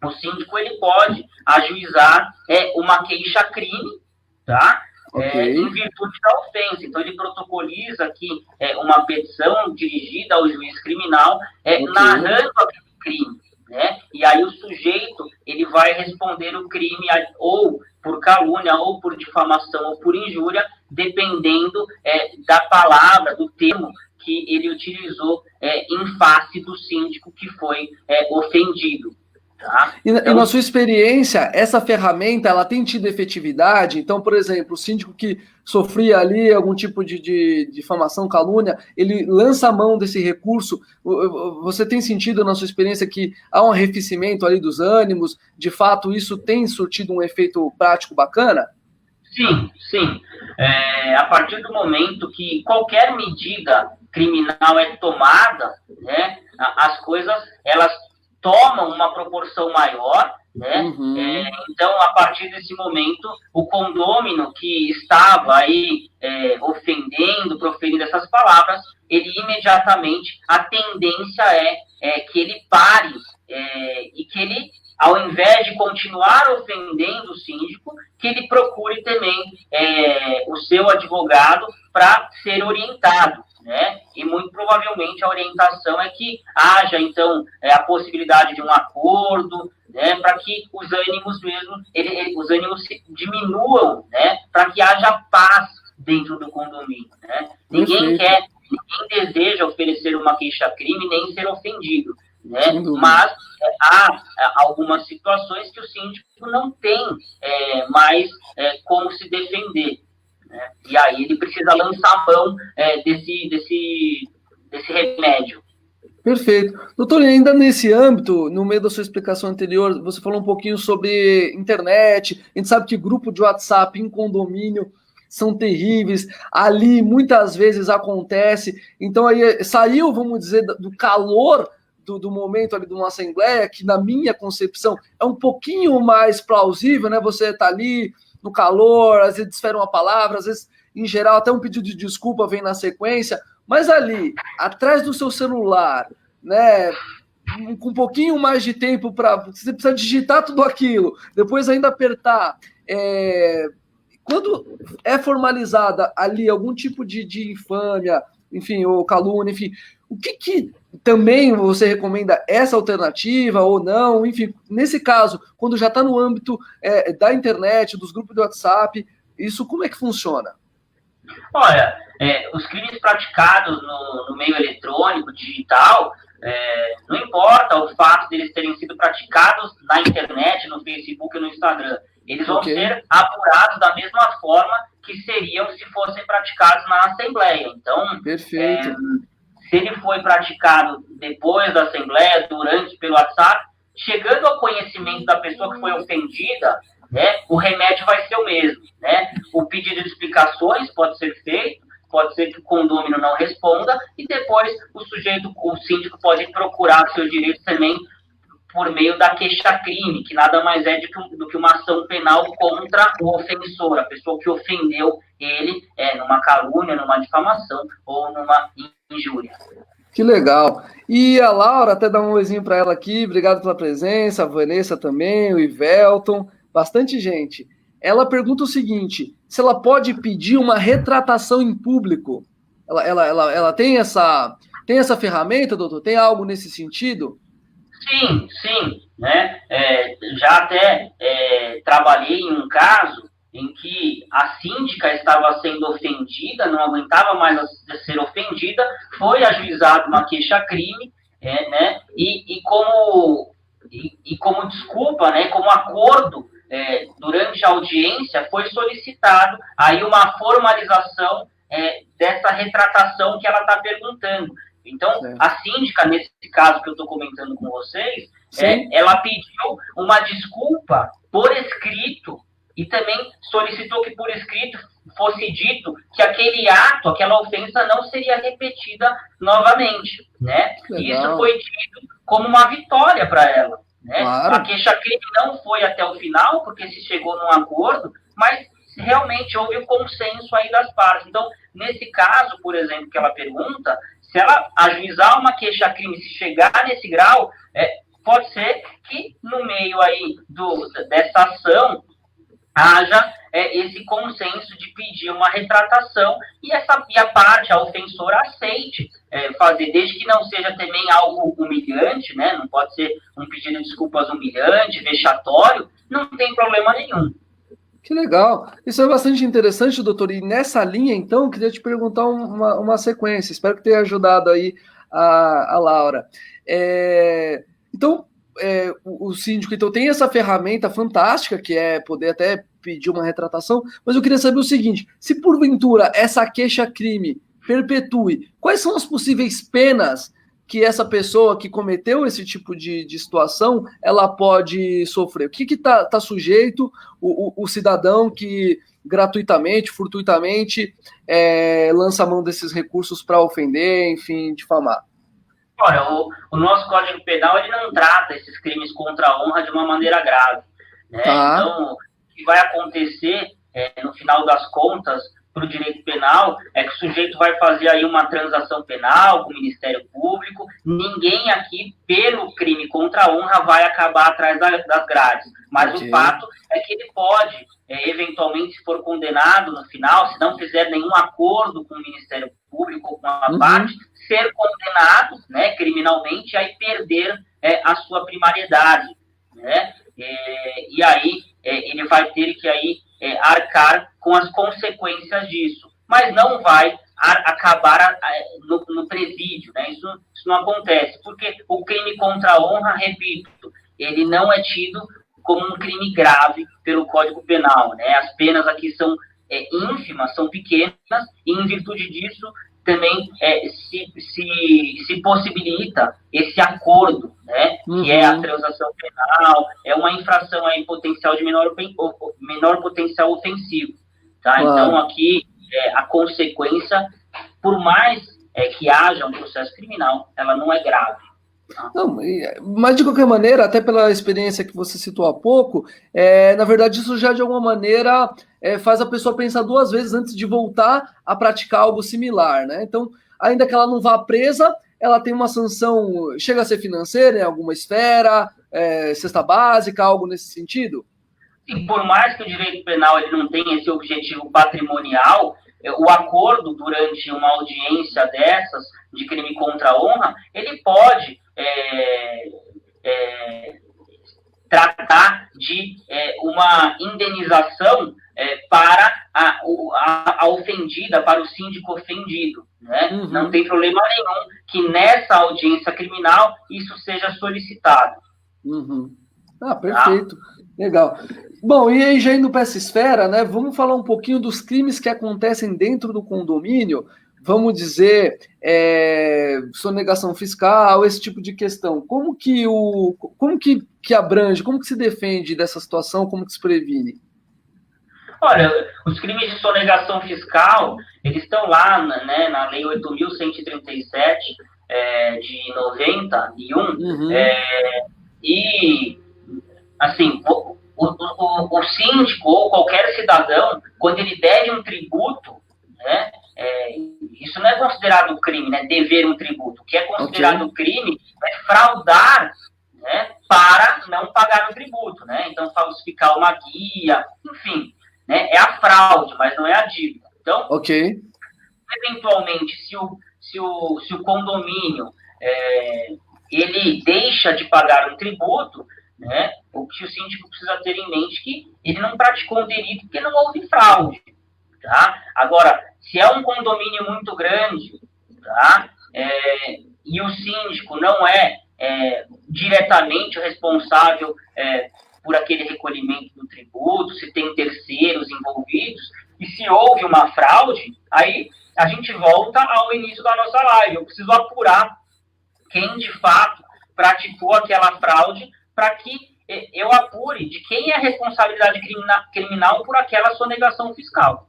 O síndico ele pode ajuizar uma queixa-crime, tá? Em virtude da ofensa. Então, ele protocoliza aqui uma petição dirigida ao juiz criminal narrando aquele crime. Né? E aí o sujeito ele vai responder o crime ou por calúnia, ou por difamação, ou por injúria, dependendo da palavra, do termo que ele utilizou em face do síndico que foi ofendido. Tá? E na sua experiência, essa ferramenta, ela tem tido efetividade? Então, por exemplo, o síndico que sofria ali algum tipo de difamação, calúnia, ele lança a mão desse recurso. Você tem sentido na sua experiência que há um arrefecimento ali dos ânimos? De fato, isso tem surtido um efeito prático bacana? Sim, sim. A partir do momento que qualquer medida criminal é tomada, né, as coisas, elas tomam uma proporção maior, né? Uhum. Então, a partir desse momento, o condômino que estava aí ofendendo, proferindo essas palavras, ele imediatamente, a tendência é que ele pare e que ele, ao invés de continuar ofendendo o síndico, que ele procure também o seu advogado para ser orientado. Né? E muito provavelmente a orientação é que haja, então, a possibilidade de um acordo, né, para que os ânimos mesmo, os ânimos se diminuam, né, para que haja paz dentro do condomínio. Né? Ninguém deseja oferecer uma queixa-crime nem ser ofendido, né? Mas há algumas situações que o síndico não tem mais como se defender. Né? E aí ele precisa lançar a mão desse remédio. Perfeito. Doutor, ainda nesse âmbito, no meio da sua explicação anterior, você falou um pouquinho sobre internet. A gente sabe que grupo de WhatsApp em condomínio são terríveis. Ali, muitas vezes, acontece. Então, aí saiu, vamos dizer, do calor do momento ali de uma assembleia, que na minha concepção é um pouquinho mais plausível, né? Você tá ali no calor, às vezes desfere uma palavra, às vezes, em geral, até um pedido de desculpa vem na sequência, mas ali, atrás do seu celular, né, com um pouquinho mais de tempo para... Você precisa digitar tudo aquilo, depois ainda apertar. Quando é formalizada ali algum tipo de infâmia, enfim, ou calúnia, enfim, o que também você recomenda essa alternativa ou não? Enfim, nesse caso, quando já está no âmbito da internet, dos grupos de WhatsApp, isso como é que funciona? Olha, os crimes praticados no meio eletrônico, digital, não importa o fato de eles terem sido praticados na internet, no Facebook e no Instagram, eles vão ser apurados da mesma forma que seriam se fossem praticados na Assembleia. Então, perfeito. Se ele foi praticado depois da Assembleia, durante, pelo WhatsApp, chegando ao conhecimento da pessoa que foi ofendida, né, o remédio vai ser o mesmo. Né? O pedido de explicações pode ser feito, pode ser que o condômino não responda, e depois o síndico pode procurar seus direitos também por meio da queixa-crime, que nada mais é do que uma ação penal contra o ofensor, a pessoa que ofendeu ele numa calúnia, numa difamação ou numa injúria. Que legal. E a Laura, até dar um oizinho para ela aqui, obrigado pela presença, a Vanessa também, o Ivelton, bastante gente. Ela pergunta o seguinte, se ela pode pedir uma retratação em público. Ela tem essa ferramenta, doutor? Tem algo nesse sentido? Sim, né? Já até trabalhei em um caso em que a síndica estava sendo ofendida, não aguentava mais ser ofendida, foi ajuizada uma queixa-crime, né? E como desculpa, né? Como acordo, durante a audiência foi solicitado aí uma formalização dessa retratação que ela está perguntando. Então, a síndica, nesse caso que eu estou comentando com vocês, ela pediu uma desculpa por escrito e também solicitou que por escrito fosse dito que aquele ato, aquela ofensa não seria repetida novamente, né? E isso foi dito como uma vitória para ela, né? Claro. A queixa-crime não foi até o final, porque se chegou num acordo, mas realmente houve um consenso aí das partes. Então, nesse caso, por exemplo, que ela pergunta, se ela ajuizar uma queixa-crime, se chegar nesse grau, pode ser que no meio aí dessa ação haja esse consenso de pedir uma retratação e a parte, a ofensora, aceite fazer, desde que não seja também algo humilhante, né? Não pode ser um pedido de desculpas humilhante, vexatório, não tem problema nenhum. Que legal. Isso é bastante interessante, doutor. E nessa linha, então, eu queria te perguntar uma sequência. Espero que tenha ajudado aí a Laura. Então, o síndico então, tem essa ferramenta fantástica, que é poder até pedir uma retratação, mas eu queria saber o seguinte, se porventura essa queixa-crime perpetue, quais são as possíveis penas que essa pessoa que cometeu esse tipo de situação, ela pode sofrer? O que está sujeito o cidadão que gratuitamente, fortuitamente, lança a mão desses recursos para ofender, enfim, difamar? Olha, o nosso Código Penal ele não trata esses crimes contra a honra de uma maneira grave, né? Tá. Então, o que vai acontecer, no final das contas, para o direito penal, é que o sujeito vai fazer aí uma transação penal com o Ministério Público. Ninguém aqui, pelo crime contra a honra, vai acabar atrás das grades. Mas o fato é que ele pode, eventualmente, se for condenado no final, se não fizer nenhum acordo com o Ministério Público ou com a parte, ser condenado, né, criminalmente, e aí perder a sua primariedade, né? E aí ele vai ter que aí arcar com as consequências disso, mas não vai acabar no presídio, né? Isso não acontece, porque o crime contra a honra, repito, ele não é tido como um crime grave pelo Código Penal, né? As penas aqui são ínfimas, são pequenas, e em virtude disso também se possibilita esse acordo, né, que é a transação penal, é uma infração aí potencial de menor potencial ofensivo. Tá? Então, aqui, a consequência, por mais que haja um processo criminal, ela não é grave. Não, mas de qualquer maneira, até pela experiência que você citou há pouco, na verdade isso já de alguma maneira faz a pessoa pensar duas vezes antes de voltar a praticar algo similar, né? Então, ainda que ela não vá presa, ela tem uma sanção, chega a ser financeira em alguma esfera, cesta básica, algo nesse sentido? E por mais que o direito penal ele não tenha esse objetivo patrimonial, o acordo durante uma audiência dessas, de crime contra a honra, ele pode tratar de uma indenização para a ofendida, para o síndico ofendido. Né? Não tem problema nenhum que nessa audiência criminal isso seja solicitado. Ah, perfeito. Legal. Bom, e aí já indo para essa esfera, né, vamos falar um pouquinho dos crimes que acontecem dentro do condomínio, vamos dizer, sonegação fiscal, esse tipo de questão. Como que abrange, como que se defende dessa situação, como que se previne? Olha, os crimes de sonegação fiscal, eles estão lá, né, na Lei 8.137 de 91, e, assim, o síndico ou qualquer cidadão, quando ele deve um tributo, né, isso não é considerado crime, né, dever um tributo. O que é considerado crime é fraudar, né, para não pagar o tributo, né? Então, falsificar uma guia, enfim, né, é a fraude, mas não é a dívida. Então, eventualmente, se o condomínio ele deixa de pagar um tributo, né, o que o síndico precisa ter em mente é que ele não praticou um delito porque não houve fraude. Tá? Agora, se é um condomínio muito grande, tá? E o síndico não é diretamente o responsável por aquele recolhimento do tributo, se tem terceiros envolvidos, e se houve uma fraude, aí a gente volta ao início da nossa live. Eu preciso apurar quem de fato praticou aquela fraude para que eu apure de quem é a responsabilidade criminal por aquela sonegação fiscal.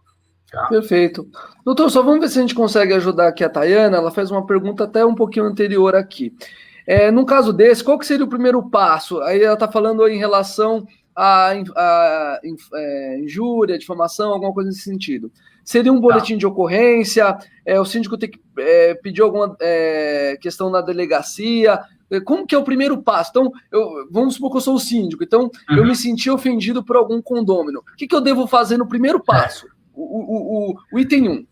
Tá. Perfeito. Doutor, só vamos ver se a gente consegue ajudar aqui a Tayana. Ela fez uma pergunta até um pouquinho anterior aqui. Num caso desse, qual que seria o primeiro passo? Aí ela está falando em relação a injúria, difamação, alguma coisa nesse sentido. Seria um boletim de ocorrência? O síndico tem que pedir alguma questão na delegacia? Como que é o primeiro passo? Então, vamos supor que eu sou o síndico, então eu me senti ofendido por algum condômino. O que eu devo fazer no primeiro passo? O item 1.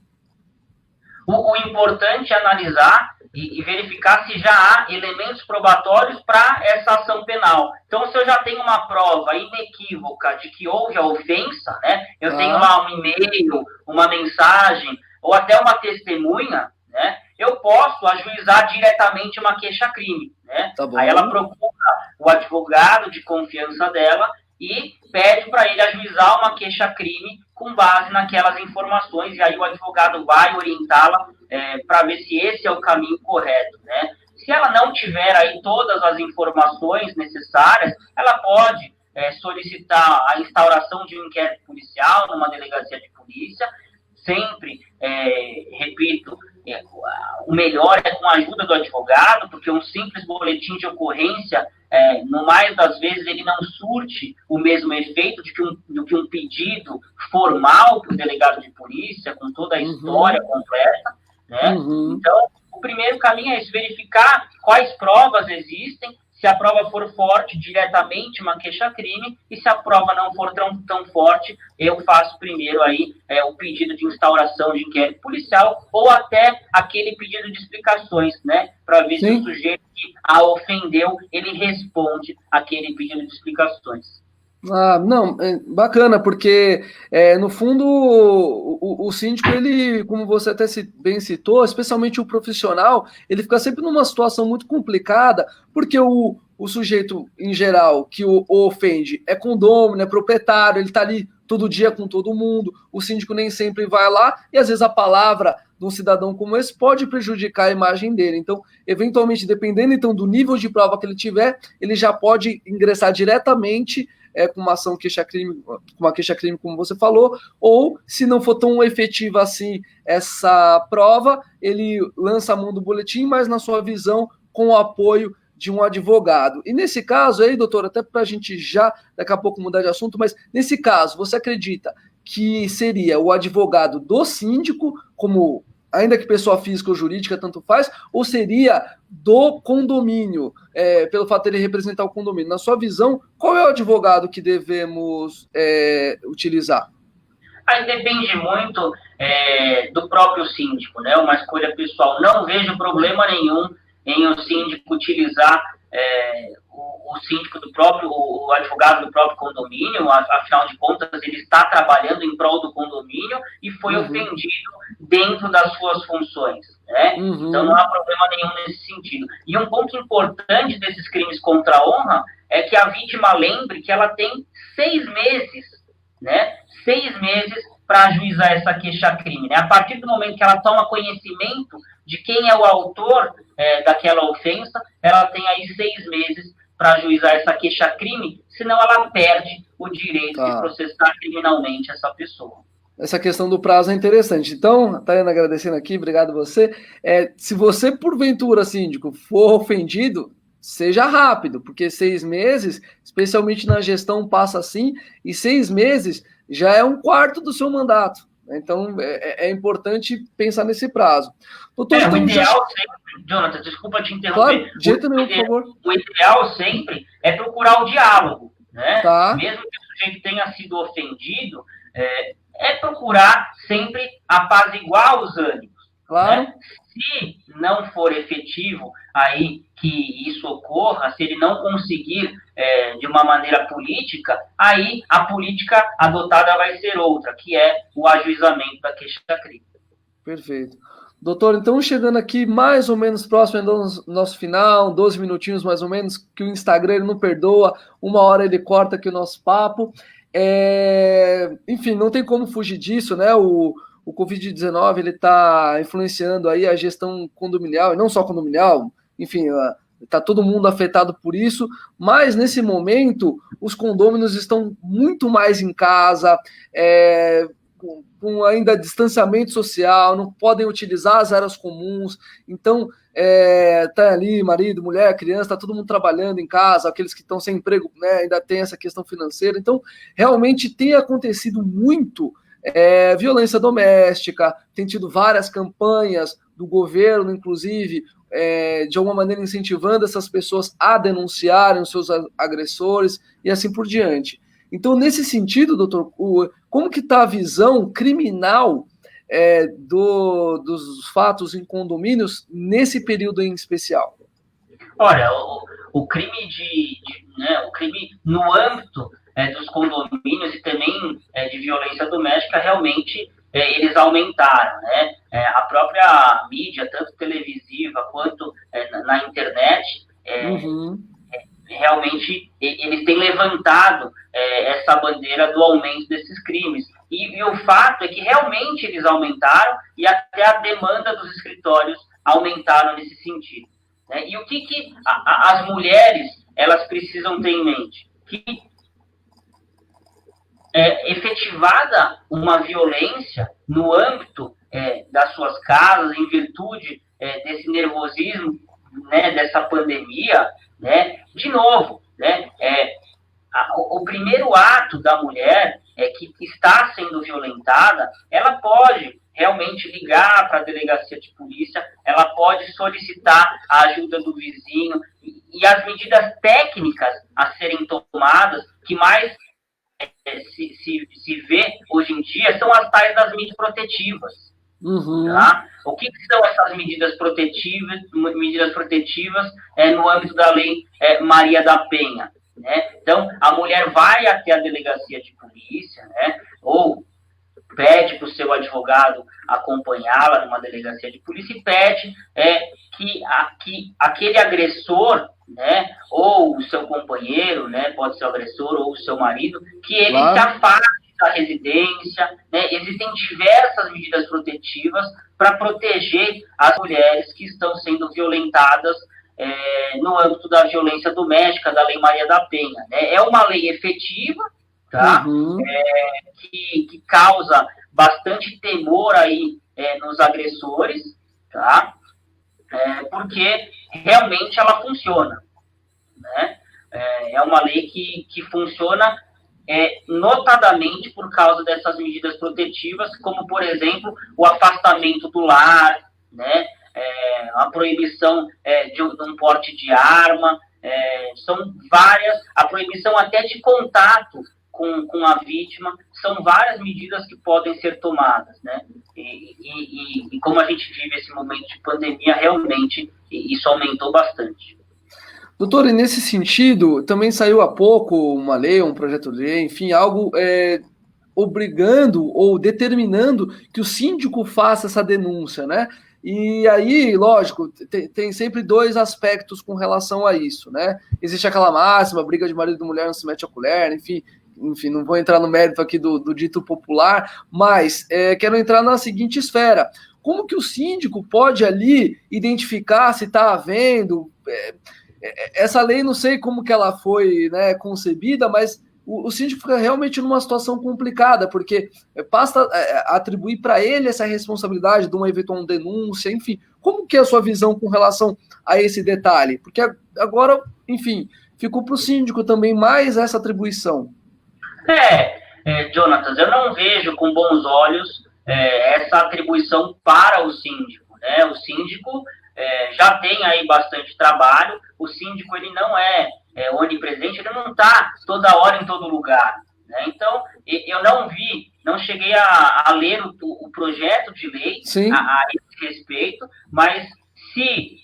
O importante é analisar e verificar se já há elementos probatórios para essa ação penal. Então, se eu já tenho uma prova inequívoca de que houve a ofensa, né, eu tenho lá um e-mail, uma mensagem, ou até uma testemunha, né, eu posso ajuizar diretamente uma queixa-crime. Né? Tá bom. Aí ela procura o advogado de confiança dela e pede para ele ajuizar uma queixa-crime com base naquelas informações, e aí o advogado vai orientá-la para ver se esse é o caminho correto, né? Se ela não tiver aí todas as informações necessárias, ela pode solicitar a instauração de um inquérito policial numa delegacia de polícia, sempre, repito, o melhor é com a ajuda do advogado, porque um simples boletim de ocorrência, no mais das vezes, ele não surte o mesmo efeito do que um pedido formal para o delegado de polícia, com toda a história completa, né? Então, o primeiro caminho é verificar quais provas existem, se a prova for forte, diretamente uma queixa-crime, e se a prova não for tão forte, eu faço primeiro aí o pedido de instauração de inquérito policial, ou até aquele pedido de explicações, né, para ver se o sujeito que a ofendeu, ele responde aquele pedido de explicações. Não, bacana, porque no fundo o síndico, ele, como você até bem citou, especialmente o profissional, ele fica sempre numa situação muito complicada, porque o sujeito, em geral, que o ofende é condômino, é proprietário, ele está ali todo dia com todo mundo, o síndico nem sempre vai lá, e às vezes a palavra de um cidadão como esse pode prejudicar a imagem dele. Então, eventualmente, dependendo então do nível de prova que ele tiver, ele já pode ingressar diretamente com uma ação queixa-crime, como você falou, ou, se não for tão efetiva assim essa prova, ele lança a mão do boletim, mas na sua visão, com o apoio de um advogado. E nesse caso aí, doutor, até para a gente já daqui a pouco mudar de assunto, mas nesse caso, você acredita que seria o advogado do síndico, como ainda que pessoa física ou jurídica, tanto faz, ou seria do condomínio, pelo fato de ele representar o condomínio? Na sua visão, qual é o advogado que devemos utilizar? Aí depende muito do próprio síndico, né? Uma escolha pessoal. Não vejo problema nenhum em o síndico utilizar o síndico o advogado do próprio condomínio, afinal de contas, ele está trabalhando em prol do condomínio e foi ofendido dentro das suas funções, né? Então não há problema nenhum nesse sentido. E um ponto importante desses crimes contra a honra é que a vítima lembre que ela tem 6 meses, né? 6 meses para ajuizar essa queixa-crime, né? A partir do momento que ela toma conhecimento de quem é o autor daquela ofensa, ela tem aí 6 meses para ajuizar essa queixa-crime, senão ela perde o direito de processar criminalmente essa pessoa. Essa questão do prazo é interessante. Então, Tayana, agradecendo aqui, obrigado você. Se você, porventura, síndico, for ofendido, seja rápido, porque 6 meses, especialmente na gestão, passa assim, e 6 meses já é 1/4 do seu mandato. Então, é importante pensar nesse prazo. Doutor, o ideal sempre, Jonathan, desculpa te interromper. Claro, de jeito nenhum, por favor. O ideal sempre é procurar o diálogo, né? Tá. Mesmo que o sujeito tenha sido ofendido, procurar sempre apaziguar os ânimos. Claro. Né? Se não for efetivo aí que isso ocorra, se ele não conseguir de uma maneira política, aí a política adotada vai ser outra, que é o ajuizamento da queixa-crime. Perfeito. Doutor, então chegando aqui mais ou menos próximo do nosso final, 12 minutinhos mais ou menos, que o Instagram ele não perdoa, 1 hora ele corta aqui o nosso papo. Enfim, não tem como fugir disso, né? O Covid-19 ele está influenciando aí a gestão condominial, e não só condominial, enfim, está todo mundo afetado por isso, mas nesse momento os condôminos estão muito mais em casa, com ainda distanciamento social, não podem utilizar as áreas comuns, então tá ali marido, mulher, criança, tá todo mundo trabalhando em casa, aqueles que estão sem emprego, né, ainda tem essa questão financeira, então realmente tem acontecido muito violência doméstica, tem tido várias campanhas do governo, inclusive, de alguma maneira incentivando essas pessoas a denunciarem os seus agressores e assim por diante. Então, nesse sentido, doutor, como que está a visão criminal dos fatos em condomínios nesse período em especial? Olha, o crime o crime no âmbito dos condomínios e também de violência doméstica, realmente eles aumentaram, né? A própria mídia, tanto televisiva quanto na internet, realmente eles têm levantado essa bandeira do aumento desses crimes. E o fato é que realmente eles aumentaram e até a demanda dos escritórios aumentaram nesse sentido. Né? E o que as mulheres elas precisam ter em mente? Que efetivada uma violência no âmbito das suas casas, em virtude desse nervosismo, né, dessa pandemia, né, de novo, né, o primeiro ato da mulher que está sendo violentada, ela pode realmente ligar para a delegacia de polícia, ela pode solicitar a ajuda do vizinho, e as medidas técnicas a serem tomadas, que mais se vê hoje em dia, são as tais das medidas protetivas. Tá? O que são essas medidas protetivas no âmbito da lei Maria da Penha? Né? Então, a mulher vai até a delegacia de polícia, né? Ou pede para o seu advogado acompanhá-la numa delegacia de polícia e pede que aquele agressor, né, ou o seu companheiro, né, pode ser o agressor ou o seu marido, que ele se afaste da residência, né? Existem diversas medidas protetivas para proteger as mulheres que estão sendo violentadas no âmbito da violência doméstica, da Lei Maria da Penha. Né? É uma lei efetiva, tá? Que causa bastante temor aí nos agressores, tá? Porque realmente ela funciona. Né? É uma lei que funciona notadamente por causa dessas medidas protetivas, como, por exemplo, o afastamento do lar, né? A proibição de um porte de arma, são várias, a proibição até de contato com a vítima, são várias medidas que podem ser tomadas, né? E como a gente vive esse momento de pandemia, realmente isso aumentou bastante. Doutor, e nesse sentido, também saiu há pouco uma lei, um projeto de lei, enfim, algo obrigando ou determinando que o síndico faça essa denúncia, né? E aí, lógico, tem sempre dois aspectos com relação a isso, né? Existe aquela máxima, briga de marido e mulher não se mete a colher, enfim, não vou entrar no mérito aqui do dito popular, mas quero entrar na seguinte esfera. Como que o síndico pode ali identificar se está havendo... essa lei, não sei como que ela foi, né, concebida, mas o síndico fica realmente numa situação complicada, porque basta atribuir para ele essa responsabilidade de uma eventual denúncia, enfim. Como que é a sua visão com relação a esse detalhe? Porque agora, enfim, ficou para o síndico também mais essa atribuição. Jonatas, eu não vejo com bons olhos essa atribuição para o síndico, né? O síndico já tem aí bastante trabalho, o síndico ele não é onipresente, ele não está toda hora em todo lugar. Né? Então, eu não cheguei a ler o projeto de lei a esse respeito, mas se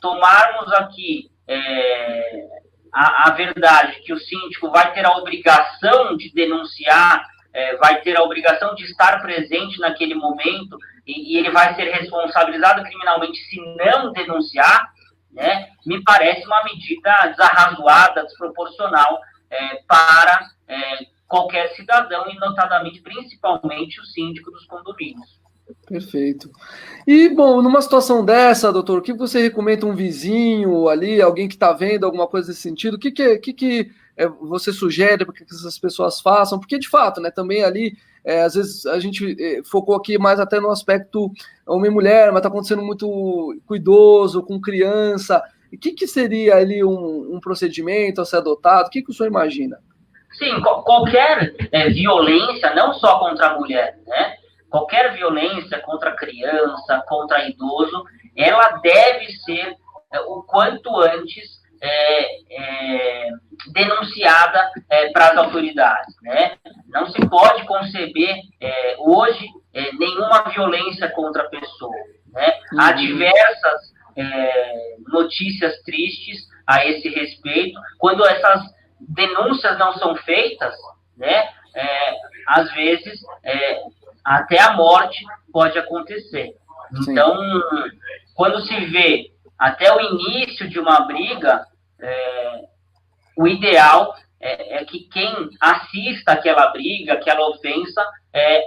tomarmos aqui a verdade que o síndico vai ter a obrigação de denunciar, vai ter a obrigação de estar presente naquele momento, e ele vai ser responsabilizado criminalmente se não denunciar, né, me parece uma medida desarrazoada, desproporcional para qualquer cidadão, e notadamente, principalmente, o síndico dos condomínios. Perfeito. E, bom, numa situação dessa, doutor, o que você recomenda um vizinho ali, alguém que está vendo alguma coisa nesse sentido? O que você sugere para que essas pessoas façam? Porque, de fato, né, também ali, às vezes a gente focou aqui mais até no aspecto homem e mulher, mas está acontecendo muito com idoso, com criança. O que seria ali um procedimento a ser adotado? O que o senhor imagina? Sim, qualquer violência, não só contra a mulher, né? Qualquer violência contra criança, contra idoso, ela deve ser o quanto antes denunciada para as autoridades. Né? Não se pode conceber hoje nenhuma violência contra a pessoa, né? Há diversas notícias tristes a esse respeito. Quando essas denúncias não são feitas, né, às vezes até a morte pode acontecer. Então, quando se vê até o início de uma briga, o ideal é que quem assista aquela briga, aquela ofensa,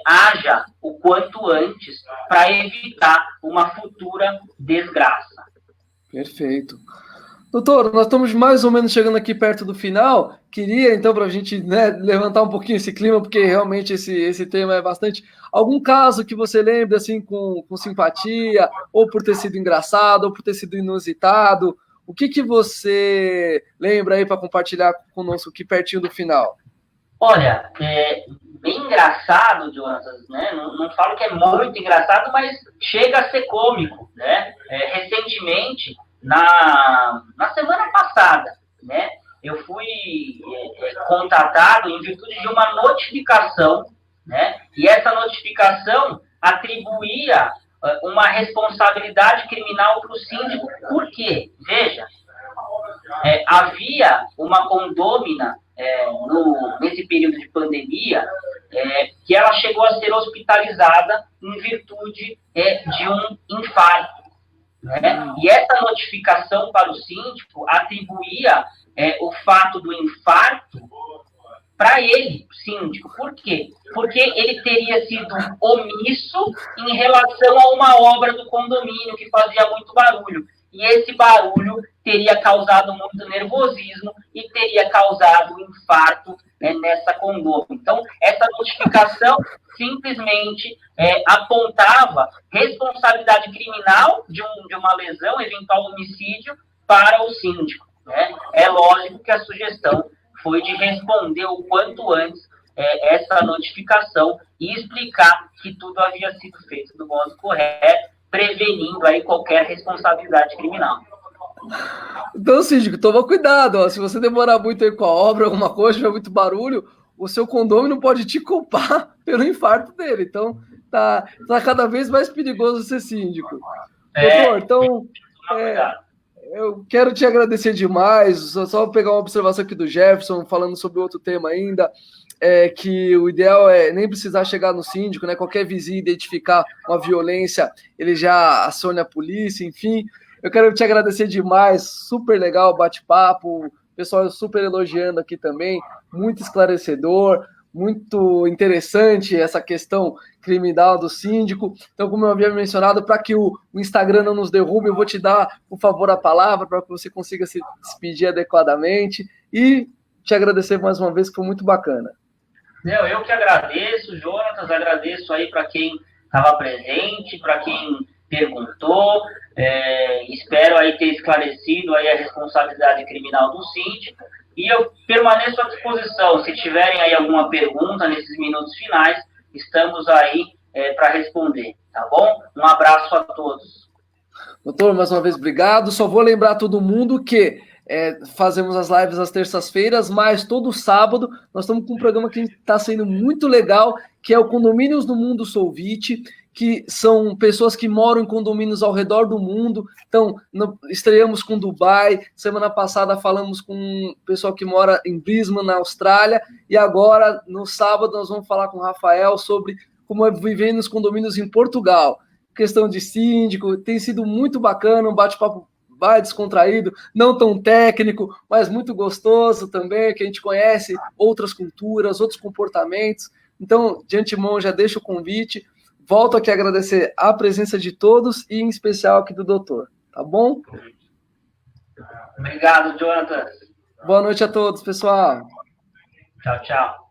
haja o quanto antes para evitar uma futura desgraça. Perfeito. Doutor, nós estamos mais ou menos chegando aqui perto do final. Queria, então, para a gente, né, levantar um pouquinho esse clima, porque realmente esse tema é bastante... Algum caso que você lembre, assim, com simpatia, ou por ter sido engraçado, ou por ter sido inusitado? O que você lembra aí para compartilhar conosco aqui pertinho do final? Olha, bem engraçado, Jonas, né? Não falo que é muito engraçado, mas chega a ser cômico, né? Recentemente, na semana passada, né? Eu fui contatado em virtude de uma notificação, né? E essa notificação atribuía uma responsabilidade criminal para o síndico. Por quê? Veja, havia uma condômina nesse período de pandemia que ela chegou a ser hospitalizada em virtude de um infarto, né? E essa notificação para o síndico atribuía o fato do infarto para ele, síndico. Por quê? Porque ele teria sido omisso em relação a uma obra do condomínio que fazia muito barulho. E esse barulho teria causado muito nervosismo e teria causado infarto nessa condômina. Então, essa notificação simplesmente apontava responsabilidade criminal de uma lesão, eventual homicídio, para o síndico, né? É lógico que a sugestão foi de responder o quanto antes essa notificação e explicar que tudo havia sido feito do modo correto, prevenindo aí qualquer responsabilidade criminal. Então, síndico, toma cuidado, ó. Se você demorar muito aí com a obra, alguma coisa, tiver muito barulho, o seu condomínio pode te culpar pelo infarto dele. Então, tá cada vez mais perigoso ser síndico. Doutor, então, eu quero te agradecer demais. Só pegar uma observação aqui do Jefferson, falando sobre outro tema ainda, que o ideal é nem precisar chegar no síndico, né? Qualquer vizinho identificar uma violência, ele já aciona a polícia, enfim. Eu quero te agradecer demais, super legal o bate-papo, o pessoal super elogiando aqui também, muito esclarecedor, muito interessante essa questão criminal do síndico. Então, como eu havia mencionado, para que o Instagram não nos derrube, eu vou te dar, por favor, a palavra para que você consiga se despedir adequadamente e te agradecer mais uma vez, que foi muito bacana. Eu que agradeço, Jonatas, agradeço aí para quem estava presente, para quem perguntou, espero aí ter esclarecido aí a responsabilidade criminal do síndico, e eu permaneço à disposição. Se tiverem aí alguma pergunta nesses minutos finais, estamos aí para responder, tá bom? Um abraço a todos. Doutor, mais uma vez, obrigado. Só vou lembrar a todo mundo que fazemos as lives às terças-feiras, mas todo sábado nós estamos com um programa que está sendo muito legal, que é o Condomínios do Mundo Solvit, que são pessoas que moram em condomínios ao redor do mundo. Então, estreamos com Dubai, semana passada falamos com um pessoal que mora em Brisbane, na Austrália, e agora, no sábado, nós vamos falar com o Rafael sobre como é viver nos condomínios em Portugal. Questão de síndico, tem sido muito bacana, um bate-papo descontraído, não tão técnico, mas muito gostoso também, que a gente conhece outras culturas, outros comportamentos. Então, de antemão, já deixo o convite. Volto aqui a agradecer a presença de todos e, em especial, aqui do doutor. Tá bom? Obrigado, Jonathan. Boa noite a todos, pessoal. Tchau, tchau.